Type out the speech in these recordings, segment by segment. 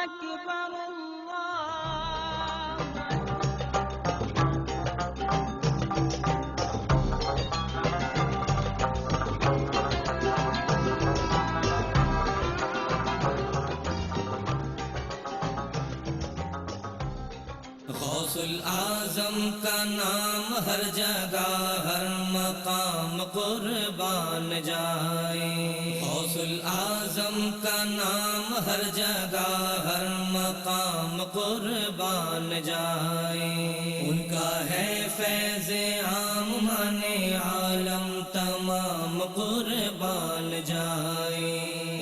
أكبر غوث العظم کا نام ہر جگہ ہر مقام قربان جائے، غوث العظم کا نام ہر جگہ ہر مقام قربان جائے، ان کا ہے فیض عام مانے عالم تمام قربان جائے،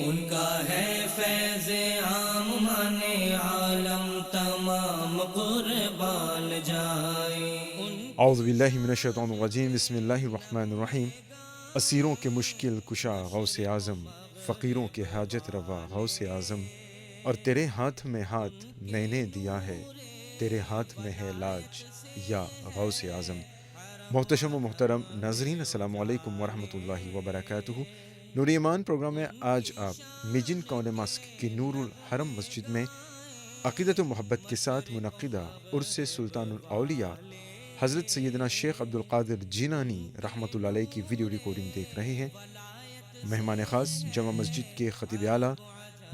ان کا ہے فیض عام مانے عالم تمام قربان جائے۔ اعوذ باللہ من الشیطان الرجیم، بسم اللہ الرحمن الرحیم۔ اسیروں کے مشکل کشا غوث اعظم، فقیروں کے حاجت روا غوث اعظم، اور تیرے ہاتھ میں ہاتھ میں نے دیا ہے، تیرے ہاتھ میں ہے لاج یا غوث اعظم۔ محتشم و محترم ناظرین، السلام علیکم ورحمۃ اللہ وبرکاتہ۔ نور ایمان پروگرام میں آج آپ میجن کون ماسک کی نور الحرم مسجد میں عقیدت و محبت کے ساتھ منعقدہ عرس سلطان الاولیاء حضرت سیدنا شیخ عبدالقادر جیلانی رحمۃ اللہ علیہ کی ویڈیو ریکارڈنگ دیکھ رہے ہیں۔ مہمان خاص جامع مسجد کے خطیب اعلیٰ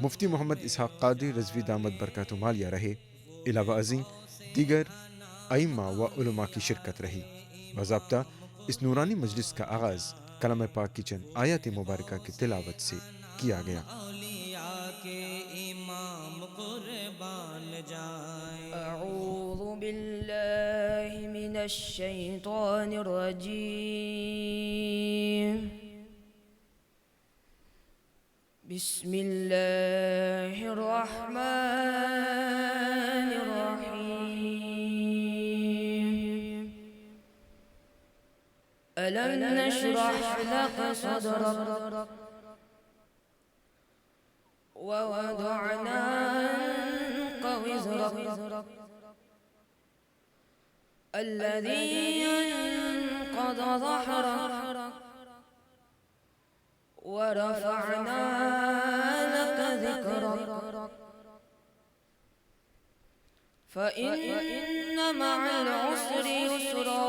مفتی محمد اسحاق قادری رضوی دامت برکاتہم عالیہ رہے، علاوہ ازیں دیگر ائمہ و علماء کی شرکت رہی۔ باضابطہ اس نورانی مجلس کا آغاز کلام پاک کی چند آیات مبارکہ کی تلاوت سے کیا گیا۔ أعوذ بالله من الشيطان الرجيم، بسم الله الرحمن الرحيم، ألم نشرح لك صدرك ووضعنا عنك وزرك الذي أنقض ظهرك ورفعنا لك ذكرك فإن مع العسر يسرا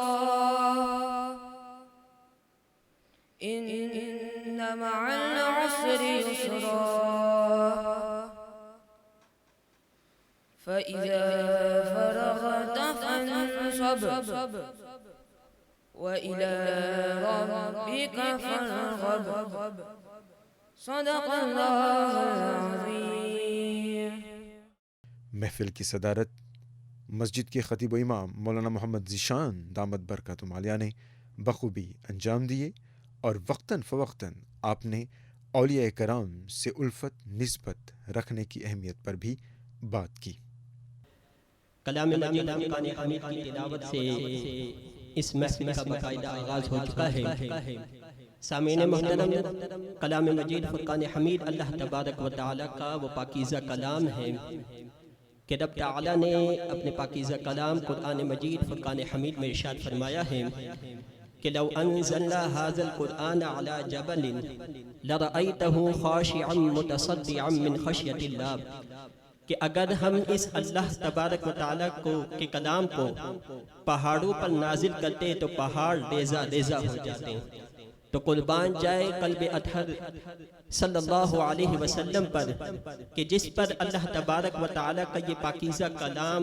إن مع العسر يسرا فإذا فرغت فانصب وإلى ربك فارغب صدق الله العظيم۔ محفل کی صدارت مسجد کے خطیب و امام مولانا محمد ذیشان دامت برکاتہم عالیہ نے بخوبی انجام دیے، اور وقتاً فوقتاً آپ نے اولیاء کرام سے الفت نسبت رکھنے کی اہمیت پر بھی بات کی۔ کلام مجید فرقان حمید کی تلاوت سے اس محفل کا باقاعدہ آغاز ہو چکا ہے۔ سامعین محترم، کلام مجید فرقان حمید اللہ تبارک و تعالی کا وہ پاکیزہ کلام ہے کہ رب تعالی نے اپنے پاکیزہ کلام قرآن مجید فرقان حمید میں ارشاد فرمایا ہے کہ لو انزلنا هذا القرآن على جبل لرأيته خاشعا متصدعا من خشية الله، کہ اگر ہم اس اللہ تبارک و تعالیٰ کے کلام کو پہاڑوں پر نازل کرتے تو پہاڑ ریزہ ریزہ ہو جاتے، تو قربان جائے قلب اطہر صلی اللہ علیہ وسلم پر کہ جس پر اللہ تبارک و تعالیٰ کا یہ پاکیزہ کلام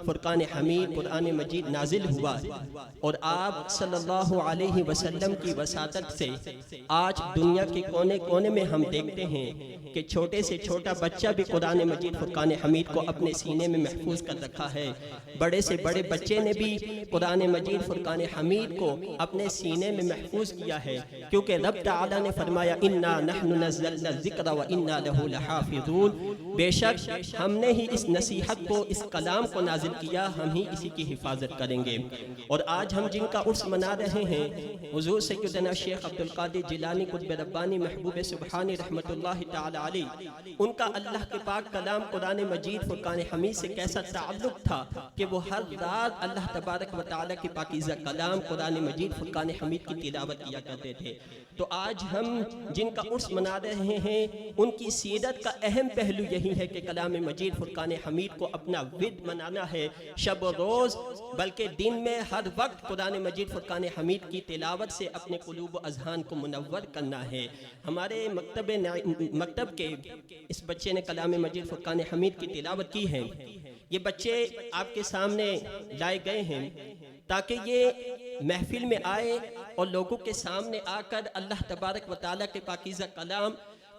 فرقان حمید قرآن مجید نازل ہوا، اور آپ صلی اللہ علیہ وسلم کی وساطت سے آج دنیا کے کونے کونے میں ہم دیکھتے ہیں کہ چھوٹے سے چھوٹا بچہ بھی قرآن مجید فرقان حمید کو اپنے سینے میں محفوظ کر رکھا ہے، بڑے سے بڑے بچے نے بھی قرآن مجید فرقان حمید کو اپنے سینے میں محفوظ کیا ہے، کیونکہ رب تعالیٰ نے فرمایا اِنَّا نَحْنُ نَزَّلْنَا الذِّكْرَ وَإِنَّا لَهُ لَحَافِظُونَ، بے شک ہم نے ہی اس نصیحت کو، اس کلام کو نازل کیا، ہم ہی اسی کی حفاظت کریں گے۔ اور آج ہم جن کا عرس منا رہے ہیں حضور سیدنا شیخ عبدالقادر جیلانی قطب ربانی محبوب سبحانی رحمت اللہ تعالی علیہ، ان کا اللہ کے پاک کلام قرآن مجید فرقان حمید سے کیسا تعلق تھا کہ وہ ہر رات اللہ تبارک و تعالیٰ کے پاکیزہ کلام قرآن مجید فرقان حمید کی تلاوت کیا کرتے تھے۔ تو آج ہم جن کا عرس منا رہے ہیں ان کی سیرت کا اہم پہلو یہی ہے کہ کلام مجید فرقان حمید کو اپنا ورد منانا ہے، شب و روز بلکہ دن میں ہر وقت قرآن مجید فرقان حمید کی تلاوت سے اپنے قلوب و اذہان کو منور کرنا ہے۔ ہمارے مکتب کے اس بچے نے کلام مجید فرقان حمید کی تلاوت کی ہے۔ یہ بچے آپ کے سامنے لائے گئے ہیں تاکہ یہ محفل میں آئے اور لوگوں کے سامنے آ کر اللہ تبارک و تعالیٰ کے پاکیزہ کلام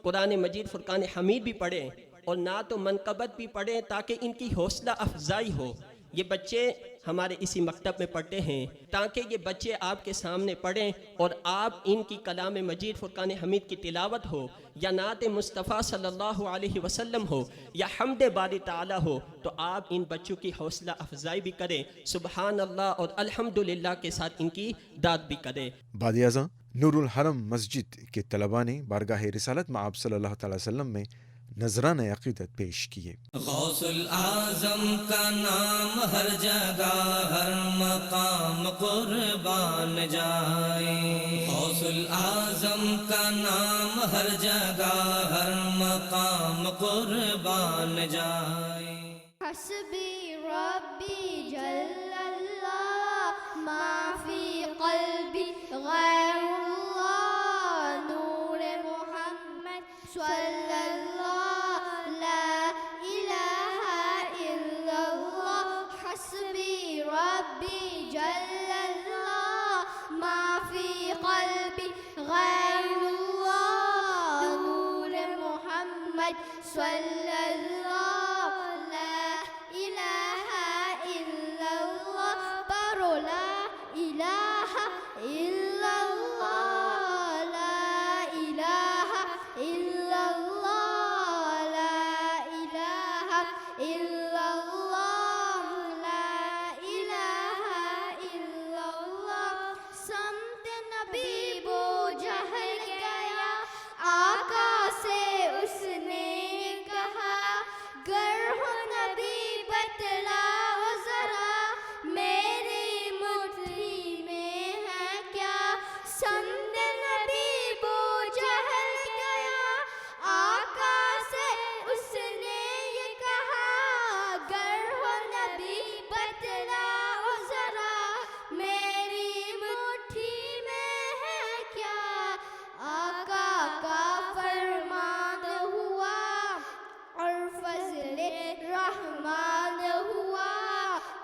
قرآن مجید فرقان حمید بھی پڑھیں اور نعت و منقبت بھی پڑھیں تاکہ ان کی حوصلہ افزائی ہو۔ یہ بچے ہمارے اسی مکتب میں پڑھتے ہیں تاکہ یہ بچے آپ کے سامنے پڑھیں اور آپ ان کی کلام مجید فرقان حمید کی تلاوت ہو یا نعت مصطفیٰ صلی اللہ علیہ وسلم ہو یا حمد باری تعالیٰ ہو تو آپ ان بچوں کی حوصلہ افزائی بھی کریں، سبحان اللہ اور الحمدللہ کے ساتھ ان کی داد بھی کریں۔ بعد ازاں نور الحرم مسجد کے طلباء نے بارگاہ رسالت مآب صلی اللہ تعالی وسلم میں نذرانہ عقیدت پیش کیے۔ غوث العظم کا نام ہر جگہ ہر مقام قربان جائے، غوث العظم کا نام ہر جگہ ہر مقام قربان جائے۔ حسبی ربی جل اللہ ما فی قلبی غیر اللہ، نور محمد صلی اللہ لا الہ الا اللہ۔ حسبی ربی جل اللہ ما فی قلبی غیر اللہ، نور محمد صلی اللہ لا الہ الا اللہ۔ پڑھو لا الہ الا اللہ، لا الہ الا اللہ، لا الہ الا اللہ، لا الہ الا اللہ۔ سمت نبی وہ جہل گیا، آقا سے اس نے کہا، گر ہو نبی بتلاؤ ذرا میری مٹھی میں ہے کیا۔ سمت نبی وہ جہل گیا، آقا سے اس نے یہ کہا، گر ہو نبی بتلاؤ ذرا میری مٹھی میں ہے کیا۔ آقا کا فرمان ہوا اور فضل رحمان ہوا،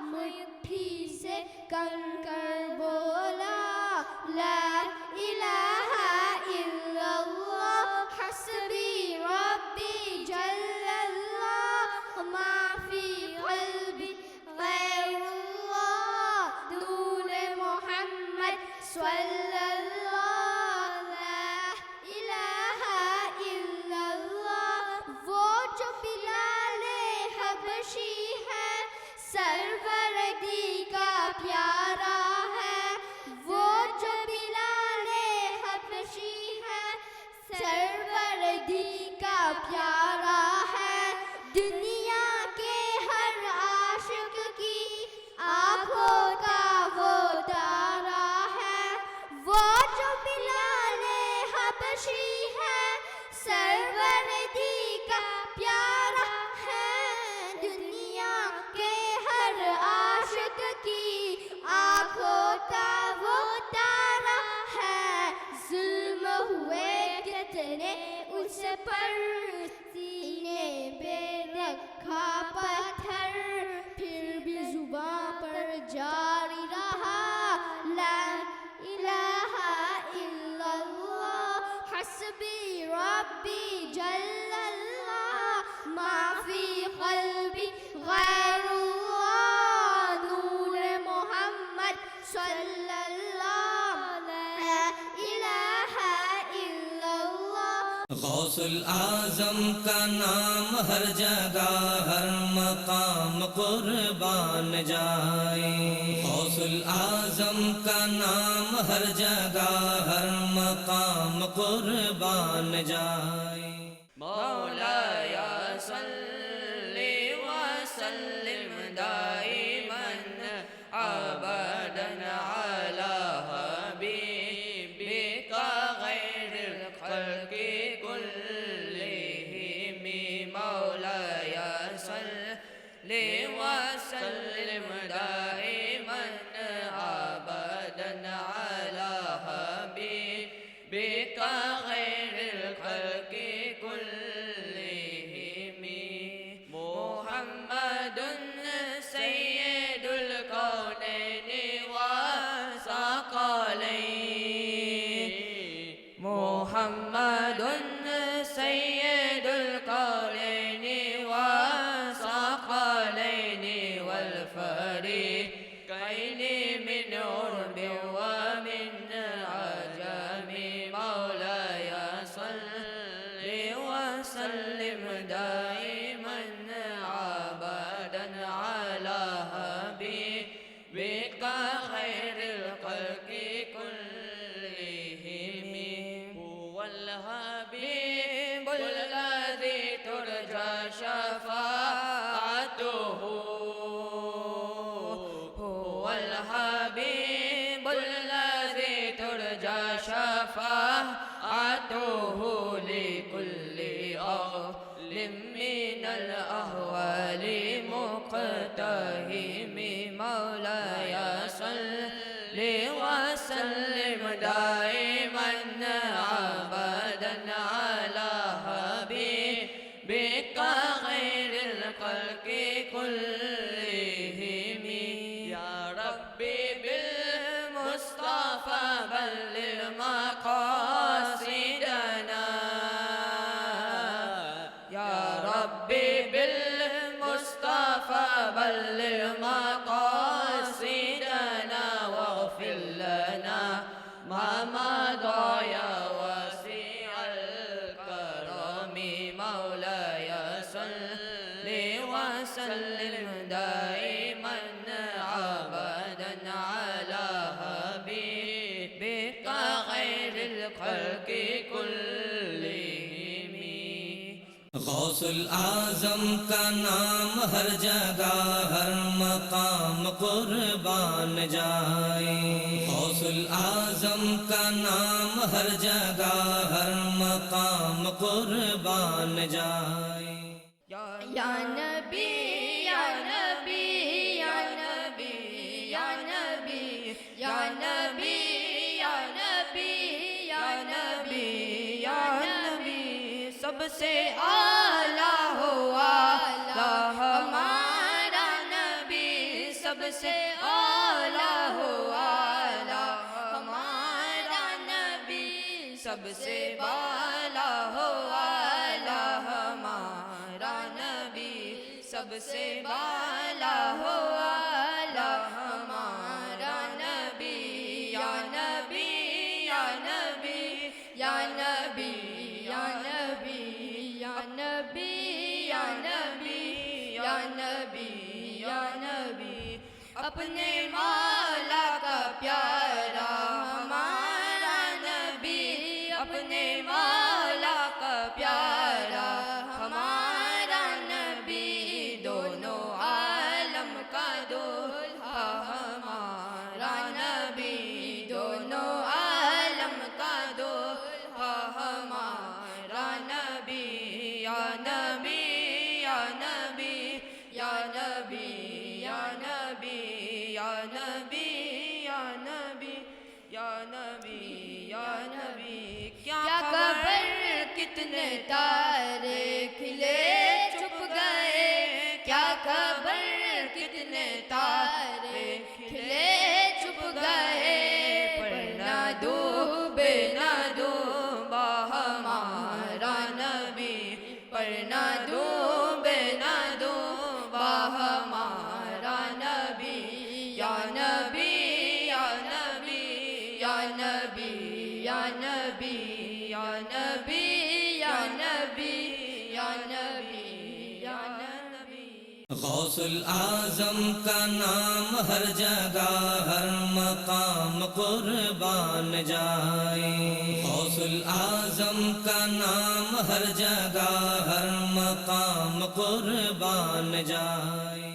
مٹھی سے کنکر بولا لا الہ الا اللہ۔ حسبی ربی جل اللہ ما فی قلبی غیر اللہ، نور محمد صلی اللہ لا الہ الا اللہ۔ وہ جو بلال حبشی ہے سروردی کا پیارا ہے، وہ جو بلال حبشی ہے سروردی کا پیارا ہے، دنیا کے ہر عاشق کی آنکھوں کا وہ تارا ہے۔ وہ جو بلال حبشی ہے سروردی کا پیارا ہے، دنیا کے ہر عاشق کی آنکھوں کا وہ تارا ہے۔ ظلم ہوئے کتنے اس پر، سینے پہ رکھا پتھر، پھر بھی زباں پر جاری رہا لا الہ الا اللہ۔ حسبی ربی جل اللہ ما فی قلبی غیر اللہ، نور محمد صلی اللہ لا الہ الا اللہ۔ غوث العظم کا نام ہر جگہ ہر مقام قربان جائے، غوث العظم کا نام ہر جگہ ہر مقام قربان جائے۔ مولاي صل وسلم دائما ابدا على حبيبك غير الخلق كل وسلم دائما أبدا على حبيبك خير الخلق كلهم محمد سيد الكونين والثقلين محمد سيد الكونين والثقلين والفريقين من عرب ومن عجم مولاي صل وسلم دائما أبدا على حبيبك خير الخلق كلهم هو الحبيب الذي ترجى شفاعته هو الحبيب الذي ترجى شفاعته لكل أهل من الأهوال مقتهم مولاي صل وسلم دائما أبدا على حبيبك خير الخلق كلهم يا ربي بالمصطفى بلغ مقاصدنا يا ربي بالمصطفى بلغ مقاصدنا واغفر لنا ما مضى يا واسع الكرم مولاي صل وسلم دائما أبدا على حبيبك خير الخلق كلهم غوث العظم کا نام ہر جگہ ہر مقام قربان جائے غوث العظم کا نام ہر جگہ ہر مقام قربان جائے یا نبی یا نبی یا نبی یا نبی یا نبی یا نبی یا نبی یا نبی سب سے اعلیٰ ہو اعلیٰ ہمارا نبی سب سے اعلیٰ ہو اعلیٰ ہمارا نبی سب سے بالا ہو اعلیٰ ہمارا نبی سب سے بالا ہو اعلیٰ ہمارا نبی یا نبی یا نبی یا نبی یا نبی یا نبی یا نبی یا نبی یا نبی اپنے مولا کا پیارا ہمارا نبی اپنے مولا کا پیارا ہمارا نبی دونوں عالم کا دولہا ہمارا نبی دونوں عالم کا دولہا ہمارا نبی یا نبی یا نبی یا نبی یا نبی یا نبی یا نبی یا نبی یا نبی کیا خبر کتنے تارے کھلے چھپ گئے کیا خبر کتنے تارے کھلے چھپ گئے پر نہ ڈوبے نہ ڈوبا ہمارا نبی پر نہ ڈوبے نہ ڈوبا ہمارا نبی یا نبی یا نبی یا نبی یا نبی یا نبی یا نبی یا نبی یا نبی غوث العظم کا نام ہر جگہ ہر مقام قربان جائے غوث العظم کا نام ہر جگہ ہر مقام قربان جائے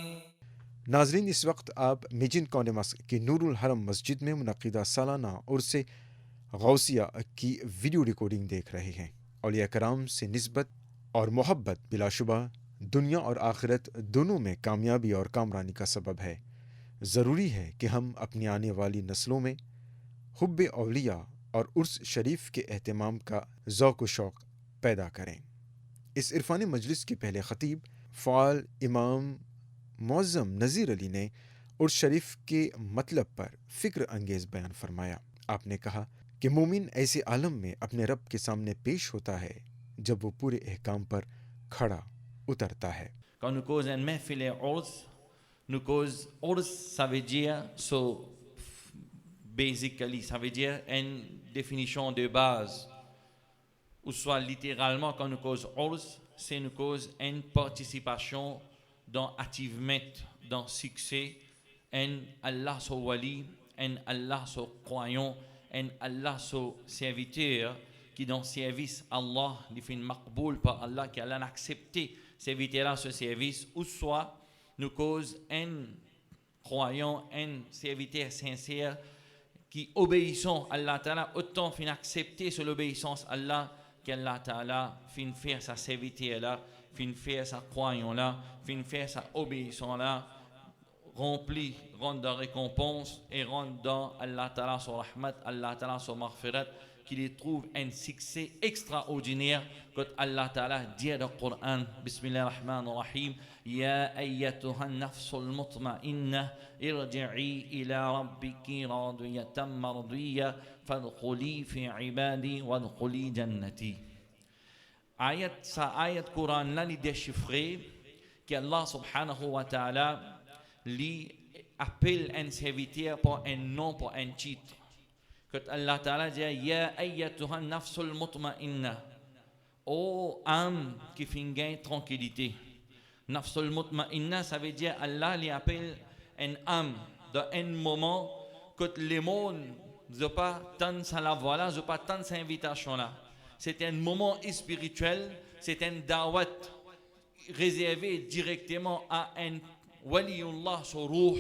ناظرین اس وقت آپ میجن کونمس کی نور الحرم مسجد میں منعقدہ سالانہ عرس غوثیہ کی ویڈیو ریکارڈنگ دیکھ رہے ہیں۔ اولیاء کرام سے نسبت اور محبت بلا شبہ دنیا اور آخرت دونوں میں کامیابی اور کامرانی کا سبب ہے۔ ضروری ہے کہ ہم اپنی آنے والی نسلوں میں حب اولیاء اور عرس شریف کے اہتمام کا ذوق و شوق پیدا کریں۔ اس عرفانی مجلس کے پہلے خطیب فعال امام معظم نذیر علی نے عرس شریف کے مطلب پر فکر انگیز بیان فرمایا۔ آپ نے کہا کہ مومن ایسے عالم میں اپنے رب کے سامنے پیش ہوتا ہے جب وہ پورے احکام پر کھڑا اترتا ہے۔ Quand nous causons un mehfil et urs, nous causons urs, ça veut dire, so basically, ça veut dire une définition de base. Ou soit littéralement, quand nous causons urs, c'est nous cause une participation dans achievement, dans succès, en Allah so wali, en Allah so croyant, en Allah so serviteur, qui dans service Allah, il fait maqboul par Allah, qui Allah a accepté serviteur ce service, ou soit nous cause un croyant, un serviteur sincère, qui obéissant à Allah Ta'ala, autant fin accepter sur l'obéissance à Allah, qu'Allah Ta'ala fin faire sa serviteur là, fin faire sa croyant là, fin faire sa obéissance là, rempli, rendre de récompense et rendre dans Allah Ta'ala son rahmat, Allah Ta'ala son maghfirat, qui les trouve un succès extraordinaire quand Allah Ta'ala dit dans le Coran, Bismillah ar-Rahman ar-Rahim, Ya ayyatuha nafsul mutma'inna, irji'i ila rabbiki radiyatan mardiyya, fadkhuli fi ibadi wadkhuli jannati. Ayat Coran là, li déchiffré, qu'Allah subhanahu wa ta'ala li appelle un serviteur pour un nom, pour un titre. Quand Allah Ta'ala dit Ya ayyatuha nafsul mutma'inna, ô âme qui finit tranquillité. Nafsul mutma'inna, ça veut dire Allah lui appelle une âme dans un moment quand le monde n'a pas tant sa la voix là, n'a pas tant sa invitation là. C'est un moment spirituel, c'est un da'wat réservé directement à un waliullah, son ruh,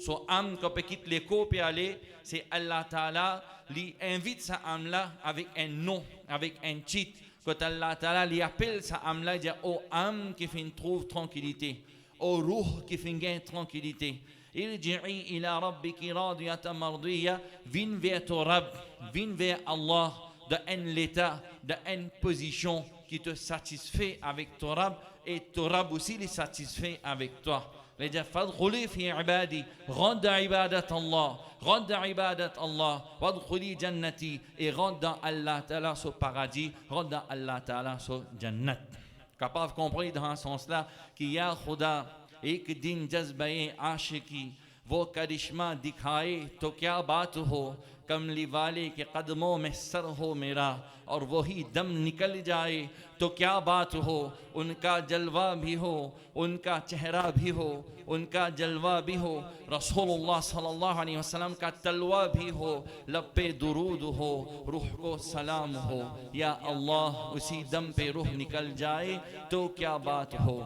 son âme qui peut quitter l'écho et aller. C'est Allah Ta'ala lui invite sa âme là avec un nom, avec un titre. Quand Allah Ta'ala lui appelle sa âme là, il dit ô âme qui fait trouve tranquillité, ô ruh qui fait gain tranquillité. Irji'i ila rabbiki radiyatan mardiyya, viens vers ton Rabb, viens vers Allah dans un état, dans une position qui te satisfait avec ton Rabb et ton Rabb aussi les satisfait avec toi. فادخلي في عبادي رد عبادة الله رد عبادة الله وادخلي جنتي et rentre dans Allah Ta'ala son paradis, rentre dans Allah Ta'ala son jannat. Capable de comprendre dans ce sens-là qu'il y a Khuda ایک دن جذبۂ عاشقی وہ کرشمہ دکھائے تو کیا بات ہو، کملی والے کے قدموں میں سر ہو میرا اور وہی دم نکل جائے تو کیا بات ہو، ان کا جلوہ بھی ہو، ان کا چہرہ بھی ہو، ان کا جلوہ بھی ہو، رسول اللہ صلی اللہ علیہ وسلم کا تلوہ بھی ہو، لب پہ درود ہو، روح کو سلام ہو، یا اللہ اسی دم پہ روح نکل جائے تو کیا بات ہو،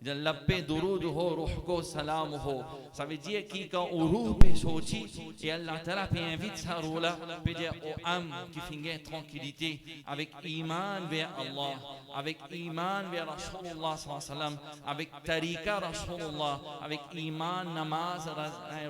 جب لب پہ درود ہو روح کو سلام ہو. Ça veut dire que quand on roule peut sortir et Allah Ta'ala peut inviter sa roue là, peut dire aux âmes qui finissent tranquillité avec iman vers Allah, avec iman vers Rasulullah sallallahu alayhi wa sallam, avec tariqa Rasulullah, avec iman, namaz,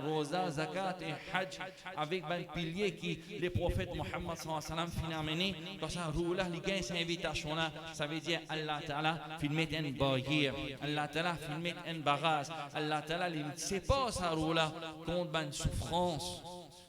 roza, zakat et hajj, avec ben piliers qui les prophètes Muhammad sallallahu alayhi wa sallam finissent amener. Quand ça roule là, les gains, cette invitation là, ça veut dire Allah Ta'ala fait mettre une barrière, Allah Ta'ala fait mettre un barrage, Allah Ta'ala les pas sa roue là contre ban souffrance,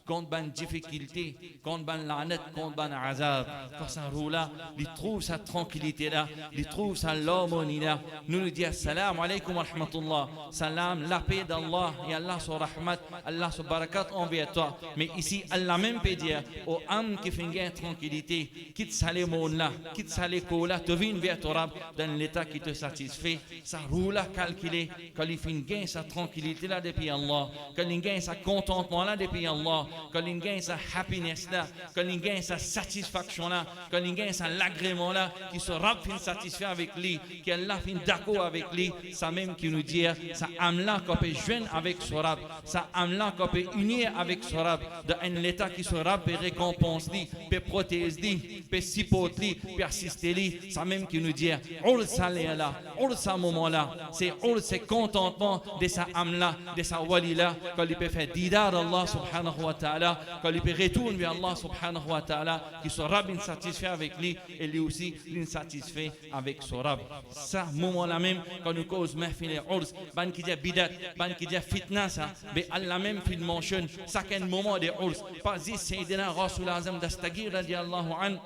contre ban difficulté, contre ban l'anat, contre ban azab. Quand sa roue là, il trouve sa tranquillité là, il trouve sa l'harmonie là. Nous lui disons salam alaykum wa rahmatullah, salam, la paix d'Allah et Allah son rahmat, Allah son barakat envers toi. Mais ici, Allah même peut dire aux âmes qui font gain tranquillité, quitte ça les mots là, quitte ça les cours là, te viens vers ton Rab dans l'état qui te satisfait. Sa roue là calculée, quand il fait gain sa tranquillité là depuis Allah, quand il gagne sa contentement là depuis Allah, quand il gagne sa happiness là, quand il gagne sa satisfaction là, quand il gagne sa l'agrément là, qui se Rab fin satisfait avec lui, qu'Allah fin d'accord avec lui, ça même qui nous dit, sa âme là qu'on peut joindre avec son Rab, sa âme là qu'on peut unir avec son Rab, dans un état qui se Rab peut récompenser lui, peut protéger lui, peut supporter lui, peut assister lui, ça même qui nous dit, urs salé là, Ours à ce moment-là. C'est Ours, c'est contentement de sa âme-là, de sa wali-là, quand il peut faire didar Allah subhanahu wa ta'ala, quand il peut retourner vers Allah subhanahu wa ta'ala, qui son Rab insatisfait avec lui, et lui aussi l'insatisfait avec son Rab. Ça, moment-là même, quand nous cause mahfil et Ours, ban qui dit bidat, ban qui dit fitna, ça, mais Allah même fait mention, chaque moment de Ours. Pas dit Sayyidina Rasul Azam d'Astagir radiallahu an,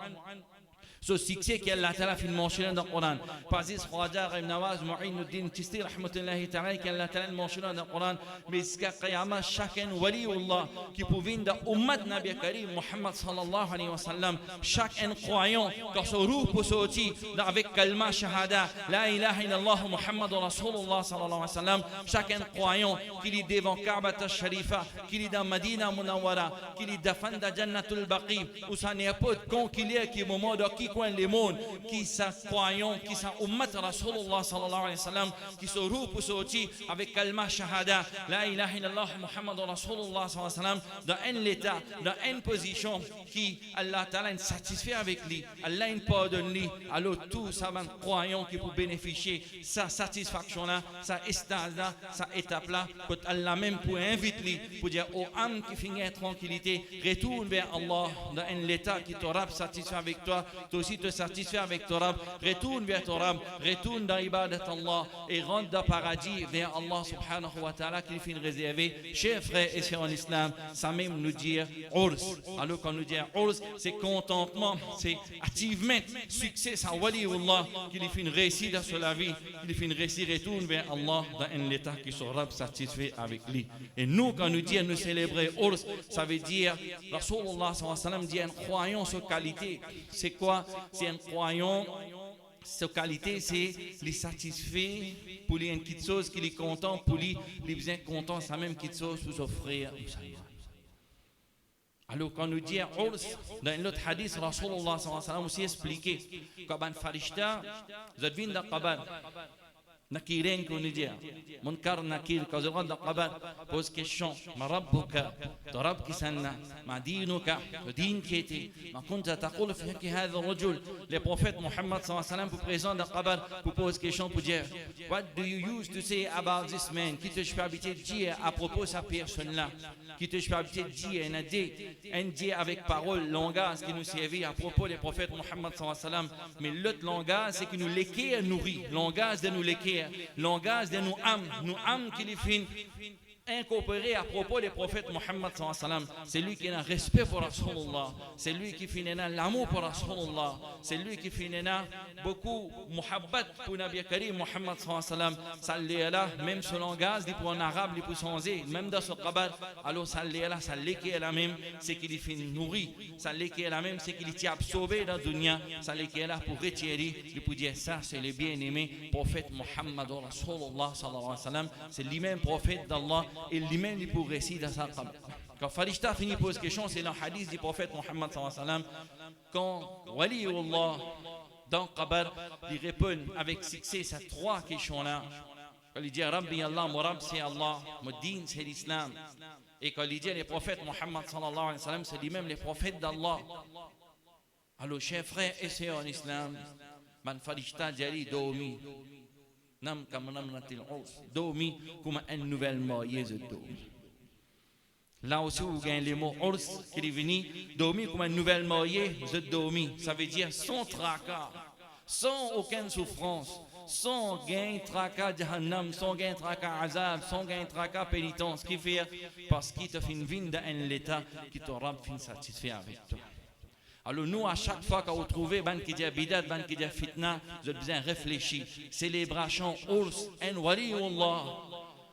ce succès qu'Allah Ta'ala fait mentionner dans le Coran. Pas dit Khwaja ibn Nawaz, Mu'inuddin Chisti, rahmatullahi ta'ala, qu'Allah Ta'ala mentionne dans le Coran. Mais jusqu'à Qiyamah, chacun waliullah qui pouvait dans Ummat Nabi Karim, Muhammad sallallahu alayhi wa sallam, chacun croyant, quand ce roux peut sortir avec kalma shahada, la ilaha illallah, Muhammad Rasulullah sallallahu alayhi wa sallam, chacun croyant qu'il est devant Kaaba al-Sharifa, qu'il est dans Madina Munawwara, qu'il est dans Fanda Jannatul Baqi, où ça n'est pas de con qu'il y a qui est moment de qui les mondes qui sont croyants, qui sont ummat Rasulullah sallallahu alayhi wa sallam, qui se roupent pour sortir avec kalma shahada, la ilaha illallah Muhammad Rasulullah sallallahu alayhi wa sallam, dans un état, dans une position qui Allah Ta'ala est satisfait avec lui, Allah est pardonne lui, alors tout ça va croyant qui peut bénéficier sa satisfaction là, sa estase là, sa étape là, que Allah même pour inviter lui, pour dire aux âmes qui finissent tranquillité, retourne vers Allah dans un état qui t'aura satisfait avec toi, aussi te satisfaire avec ton Rab, retourne vers ton Rab, retourne dans l'ibadat Allah et rentre dans le paradis vers Allah subhanahu wa ta'ala qui finit réservé. Chers frères et sœurs en islam, ça même nous dit Urs. Alors quand nous dit Urs, c'est contentement, c'est achievement, succès, ça waliullah qui finit réussir dans la vie, qui finit réussir, retourne vers Allah dans un état qui son Rab satisfait avec lui. Et nous, quand nous disons nous célébrer Urs, ça veut dire Rasulullah sallallahu alayhi wa sallam dit un croyant sur qualité. C'est quoi? C'est un croyant, sa qualité, c'est les satisfait pour les petites choses qu'il est content, pour les besoins contents, ça même petite chose pour s'offrir. Alors quand nous disons Urs, dans l'autre hadith, Rasulullah sallallahu alayhi wa sallam aussi expliqué, quand un farishta, vous êtes venu dans Qabar, Nakirin qu'on nous dit, Munkar Nakir, quand vous rentrez dans Qabar, pose question, Ma Rabbuka, ton Rabb qui s'enna, Ma Dinuka, le din qui était, Ma Kunta Taqul fi hadha rajul, les prophètes Muhammad sallallahu alayhi wa sallam pour présent dans Qabar, pour poser question pour dire, What do you use to say about this man? Qui te je peux habiter dire à propos de cette personne-là? Qui te je peux habiter dire un dire avec parole, langage qui nous servit à propos des prophètes Muhammad sallallahu alayhi wa sallam, mais l'autre langage c'est que nous l'équer nourrit, langage de nous l'équer. Langage de nos âmes qui les finissent incorporé à propos des prophètes Muhammad sallallahu alayhi wa sallam. C'est lui qui a un respect pour Rasulullah, c'est lui qui finit l'amour pour Rasulullah, c'est lui qui finit beaucoup muhabbat pour Nabi Karim Muhammad sallallahu alayhi wa sallam. Même ce langage, dit pour en arabe, il peut changer, même dans ce qabar, alors ça l'est qui est la même, c'est qu'il finit nourri, ça l'est qui est la même, c'est qu'il est absorbé dans la dunya, ça l'est qui est là pour retirer, il peut dire ça, c'est le bien-aimé prophète Muhammad Rasulullah sallallahu alayhi wa sallam, c'est lui-même prophète d'Allah. Et lui-même il peut réciter dans sa qabar. Quand Farishta finit pose question, c'est dans le hadith du prophète Muhammad sallallahu alayhi wa sallam. Quand Waliullah dans qabar, il répond avec succès ces trois questions-là. Quand il dit Rabbi Allah, mon Rabb c'est Allah, mon din c'est l'islam. Et quand il dit les prophètes Muhammad sallallahu alayhi wa sallam, c'est lui-même les prophètes d'Allah. Alors chers frères et sœurs en islam, man Farishta jali domi. Nam comme nam natil Urs, domi comme un nouvel moyen de domi. Là aussi vous gagnez les mots Urs qui est venu, domi comme un nouvel moyen de domi. Ça veut dire sans tracas, sans aucune souffrance, sans gain tracas jahannam, sans gain tracas azab, sans gain tracas pénitence. Ce qui fait parce qu'il te fait une vie dans un état qui te rend satisfait avec toi. Alors nous, à chaque fois qu'on trouve ban qui dit bidat, ban qui dit fitna, vous avez besoin de réfléchir. Célébration Urs en waliullah.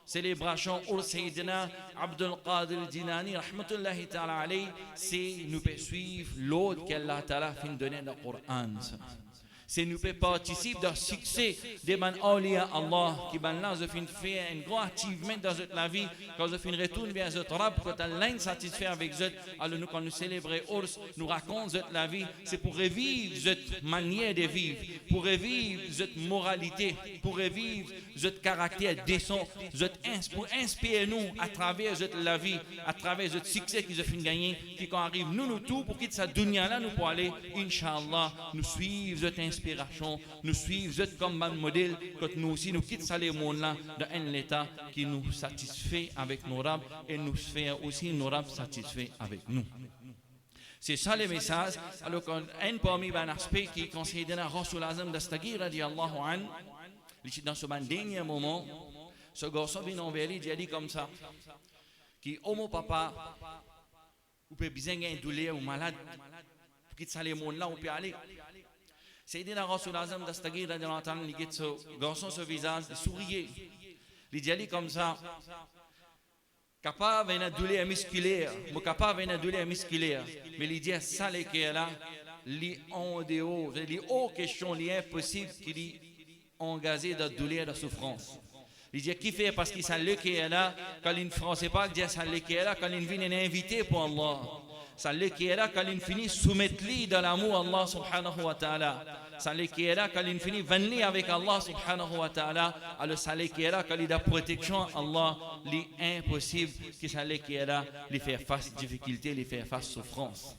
Célébration Urs Sayyidina Abdul Qadir Jinani, rahmatullahi ta'ala alayhi, c'est nous peut suivre l'autre qu'Allah ta'ala fin donner dans le Coran. C'est nous peut participer dans le succès des man awliya Allah qui ban là je fin faire un grand achievement dans notre vie quand je fin retourne vers notre Rabb quand Allah est satisfait avec eux. Alors nous quand nous célébrons Urs nous racontons notre vie, c'est pour revivre notre manière de vivre, pour revivre notre moralité, pour revivre notre caractère décent, pour inspirer nous à travers la vie, à travers notre succès qu'ils ont fin gagner, qui quand arrive nous tout pour quitter cette dunya là nous pour aller Inch'Allah nous suivre notre inspiration inspiration, nous suivre, vous êtes comme un modèle, que nous aussi, nous quittons ça les mondes-là dans un état qui nous satisfait avec nos rabs et nous fait aussi nos rabs satisfaits avec nous. C'est ça le message. Alors, un parmi les aspects qui est considéré Rasul Azam d'Astagir, radiallahu anhu, dans ce dernier moment, ce garçon vient envers lui, il dit comme ça, qui oh mon papa, vous pouvez besoin d'un douleur ou malade, pour quitter ça les mondes là, vous pouvez aller. Sayyidina Rasul Azam d'Astagir, radiallahu anhu, il dit ce garçon, ce visage, il souriait. Il dit comme ça, capable d'une douleur musculaire, capable d'une douleur musculaire, mais il dit ça les qui est là, li en dehors, li aucune question, li impossible qu'il y engagé de douleur, de souffrance. Il dit qui fait parce qu'il s'est qui est là, quand il ne français pas, il dit ça les qui est là, quand il vient invité pour Allah. Ça les qui est là, quand il finit soumettre lui dans l'amour Allah subhanahu wa ta'ala. Ça les qui est là, quand il finit venir avec Allah subhanahu wa ta'ala. Alors ça les qui est là, quand il a protection Allah, l'impossible que ça les qui est là, lui faire face difficulté, lui faire face souffrance.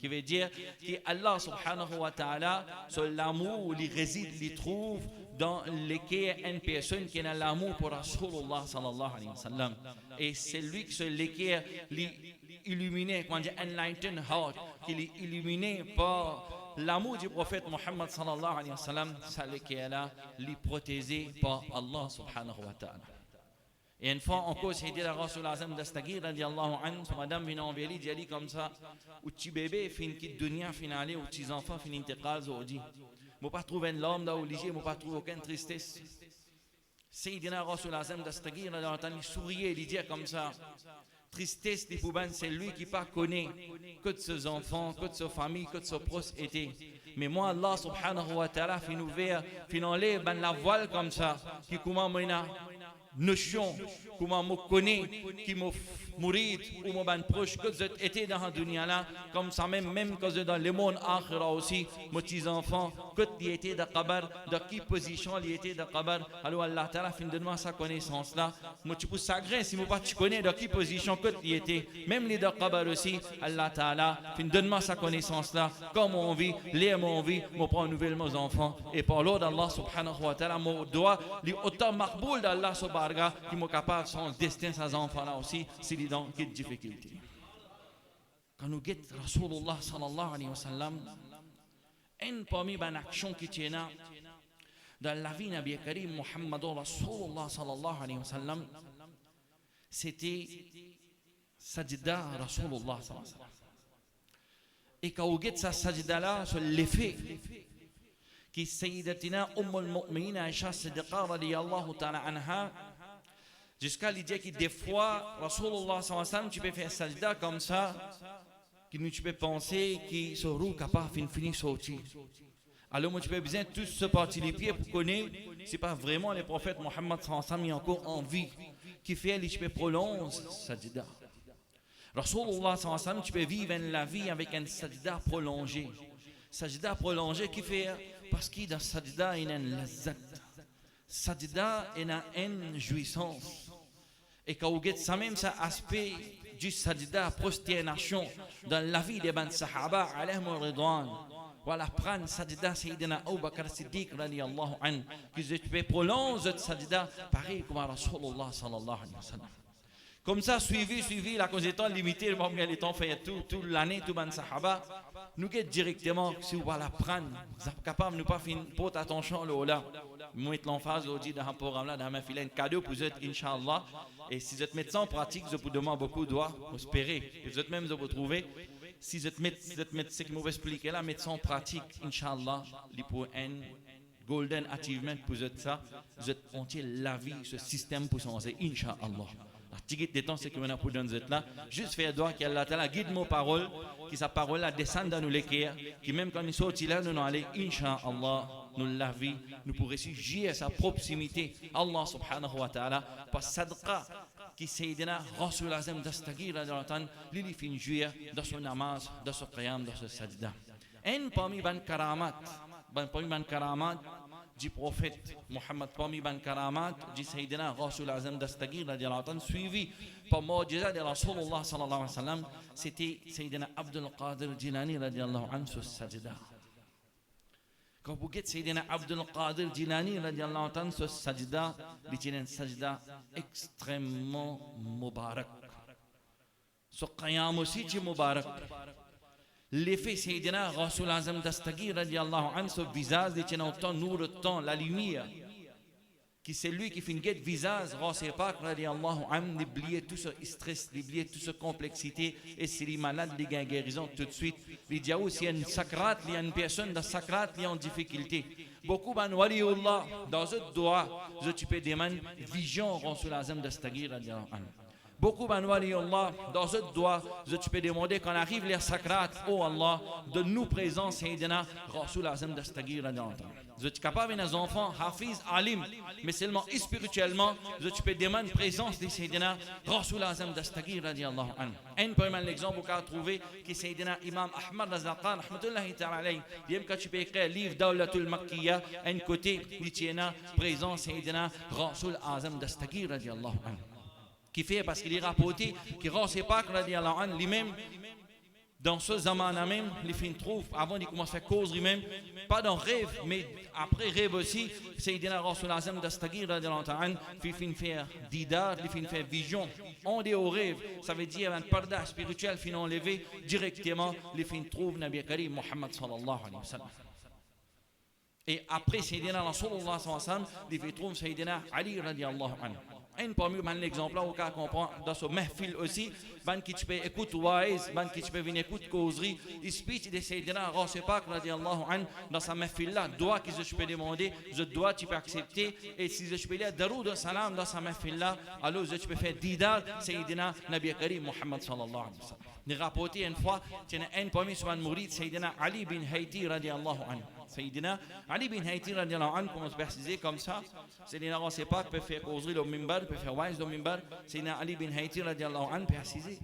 qui veut dire que Allah subhanahu wa ta'ala sur l'amour il réside il trouve dans lequel une personne qui a l'amour pour Rasulullah sallallahu alayhi wa sallam et c'est lui qui sur lequel illuminé quand on dit enlightened heart qu'il est illuminé par l'amour du prophète Muhammad sallallahu alayhi wa sallam, c'est lequel là, lui protégé par Allah subhanahu wa ta'ala. Et une fois encore, c'est dit à Rasul Azam d'Astagir, radiallahu anhu, madame vient envers lui, dit comme ça, ou petit bébé, fin quitte dunya, fin aller, ou petits enfants, fin intégrale, aujourd'hui. Je ne pas trouver une larme dans l'obligé, je ne pas trouver aucune tristesse. Sayyidina Rasul Azam d'Astagir, radiallahu anhu, il souriait, il dit comme ça, tristesse des poubans, c'est lui qui pas connaît que de ses enfants, que de sa famille, que de sa prospérité. Mais moi, Allah subhanahu wa ta'ala, fin ouvert, fin enlève la voile comme ça, qui comment moi notion, comment me connaît, qui me mourit ou me ban proche, que vous été dans la dunya là, comme ça même que vous dans le monde akhira aussi, mes petits enfants, que tu étais dans Qabar, dans quelle position il était dans Qabar, alors Allah Ta'ala fin donne-moi sa connaissance là, moi tu peux s'agréer si moi pas tu connais dans quelle position que tu étais, même les dans Qabar aussi, Allah Ta'ala fin donne-moi sa connaissance là, comment on vit, les on vit, moi prends nouvelle mes enfants, et par l'ordre d'Allah subhanahu wa ta'ala, moi dois, les autant maqboul d'Allah subhanahu qui sont capables de son destin, ces enfants-là aussi, s'il est dans quelle difficulté. Quand nous guettons Rasulullah sallallahu alayhi wa sallam, une parmi les actions qui tient dans la vie de Nabi Karim Muhammad Rasulullah sallallahu alayhi wa sallam, c'était Sajda Rasulullah sallallahu alayhi wa sallam. Et quand vous guettez sa Sajda-là, sur l'effet, qui Sayyidatina al Mu'minin Aisha Siddiqa radiyallahu ta'ala anha, jusqu'à l'idée que des fois, Rasulullah sallallahu alayhi wa sallam, tu peux faire sajda comme ça, que nous tu peux penser que ce roue capable de finir sortir. Alors moi tu peux besoin de tout ce parti les pieds pour connaître, c'est pas vraiment le prophète Muhammad sallallahu alayhi wa sallam est encore en vie, qui fait que tu peux prolonger sajda. Rasulullah sallallahu alayhi wa sallam, tu peux vivre la vie avec un sajda prolongé. Sajda prolongé qui fait, parce qu'il dans sajda il y a une lazat. Sajda il y a une jouissance. Et quand vous regardez ça même, ça aspect du sajda, prosternation, dans la vie des ban sahaba, alayhim ridwan. Voilà, prendre sajda, Sayyidina Abu Bakr Siddiq, radiyallahu anhu, que je peux prolonger cette sajda, pareil comme Rasulullah sallallahu alayhi wa sallam. Comme ça, suivi, la cause étant limitée, le temps fait toute l'année, tout ban sahaba, nous guette directement, si vous la prendre, vous êtes capable de ne pas faire porte attention là. Moi, l'emphase aujourd'hui dans un programme là, dans ma filet, un cadeau pour vous, Inch'Allah. Et si vous êtes médecin en pratique, vous demandez beaucoup de doigts, espérer. Et vous êtes même, vous trouvez, si vous êtes médecin, ce qui m'avait expliqué là, médecin en pratique, Inch'Allah, il pour un golden achievement pour vous ça, vous êtes entier la vie, ce système pour changer, Inch'Allah. La tigite des temps, c'est que nous avons pour donner là, juste faire droit qu'Allah Ta'ala guide nos paroles, que sa parole là descende dans nous l'équerre, qui même quand nous sortons là, nous allons aller, Inch'Allah, nous la vie, nous pourrons juger à sa proximité, Allah subhanahu wa ta'ala, par sadqa, qui Sayyidina Rasul Azam d'Astagir, l'ili fin juillet, dans son namaz, dans son qiyam, dans son sajda. Un parmi ban karamat, du prophète Mohammed parmi ban karamat du Sayyidina Rasul Azam Dastagir radiallahu anhu, suivi par Mu'jiza de Rasulullah sallallahu alayhi wa sallam, c'était Sayyidina Abdul Qadir Jilani radiallahu anhu sur sajda. Quand vous dites Sayyidina Abdul Qadir Jilani radiallahu anhu sur sajda, c'est une sajda extrêmement mubarak. Ce qiyam aussi est mubarak. L'effet Sayyidina Rasul Azam Dastagir radiallahu anhu, ce visage de autant nour le temps, la lumière, qui c'est lui qui fait une guette visage, Rasul Pak radiallahu anhu, d'oublier tout ce stress, d'oublier toute cette complexité, et s'il est malade, il gagne guérison tout de suite. Il dit s'il y a une sakrat, il y a une personne de sakrat, il y a une difficulté. Beaucoup de waliullah, dans ce doigt, tu peux demander vision Rasul Azam Dastagir radiallahu anhu. Beaucoup Allah, dans ce doigt, tu peux demander quand arrive les sacrats, oh Allah, de nous présents, Sayyidina Rasul Azam Dastagir radiallahu anhu. Vous êtes capable des enfants, hafiz, alim, mais seulement spirituellement, tu peux demander présence de Sayyidina Rasul Azam Dastagir radiallahu anhu. Un premier exemple qu'on a trouvé, qui Sayyidina Imam Ahmad Razaqan, rahmatullahi ta'ala alayhi, dit que tu peux écrire le livre Dawlatul Makkiya, un côté, il tient présence Sayyidina Rasul Azam Dastagir radiallahu anhu. Qui fait parce qu'il est rapporté que Rasul Pak radiallahu anhu lui-même dans ce zaman même les filles trouvent avant de commencer à cause lui-même pas dans rêve mais après rêve aussi Sayyidina Rasul Azam Dastagir radiallahu anhu fait faire didar les filles faire vision on dit au rêve ça veut dire un parda spirituel fin enlevé directement les filles trouvent Nabi Karim Muhammad sallallahu alayhi wa sallam. Et après Sayyidina Rasulullah sallallahu alayhi wa sallam les filles trouvent Sayyidina Ali radiallahu anhu. Un parmi l'exemple là, on comprend dans ce mahfil aussi, ban qui tu peux écouter wise, ban qui tu peux venir écouter causerie, il speech de Sayyidina Rasul Pak radiallahu anhu dans sa mahfil là, doit que je peux demander, je dois tu peux accepter, et si je peux lire daroud salam dans sa mahfil là, alors je peux faire didar Sayyidina Nabi Karim Muhammad sallallahu alayhi wa sallam. Il rapporté une fois, il y a un parmi son mourid, Sayyidina Ali bin Hayti radiallahu anhu. Sayyidina Ali bin Hayti radiallahu anhu, comme on se précisait comme ça, Sayyidina Rasul Pak peut faire causerie le mimbar, peut faire wise le mimbar, Sayyidina Ali bin Hayti radiallahu anhu peut préciser.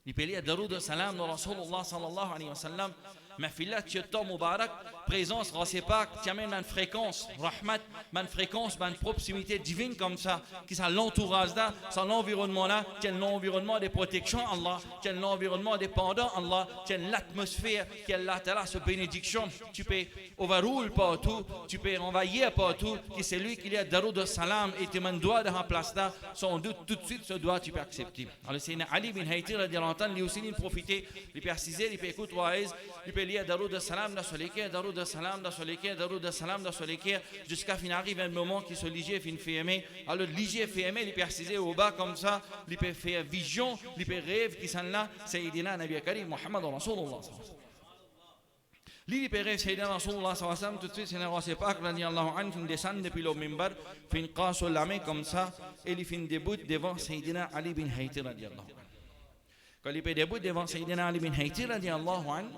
Il peut lire daroud salam de Rasulullah sallallahu alayhi wa sallam, mahfilat Tcheta Mubarak, présence Rasul Pak, qui amène une fréquence, rahmat, une fréquence, une proximité divine comme ça, qui sont l'entourage là, c'est l'environnement là, qui est l'environnement de protection Allah, qui est l'environnement dépendant Allah, qui est l'atmosphère, qui est là, ce bénédiction, tu peux overrule partout, tu peux envahir partout, qui c'est lui qui est daroud salam, et tu m'en dois de la place là, sans doute tout de suite ce doigt tu peux accepter. Alors c'est Ali bin Hayti radiallahu anhu, lui aussi il profiter, il peut préciser, il peut écouter wise, il peut lire daroud salam dans ce léquer, daroud salam dans ce léquer, daroud salam dans ce léquer, jusqu'à fin arrive un moment qui se liger fin fait aimer. Alors liger fait aimer, il peut préciser au bas comme ça, il peut faire vision, il peut rêve qui sont là, Sayyidina Nabi Karim Muhammad Rasulullah. Il peut rêve Sayyidina Rasulullah sallallahu alayhi wa sallam, tout de suite Sayyidina Rasul Pak radiallahu anhu, il descend depuis le mimbar, il casse la main comme ça, et il fait debout devant Sayyidina Ali bin Hayti radiallahu anhu. Quand il peut debout devant Sayyidina Ali bin Hayti radiallahu anhu,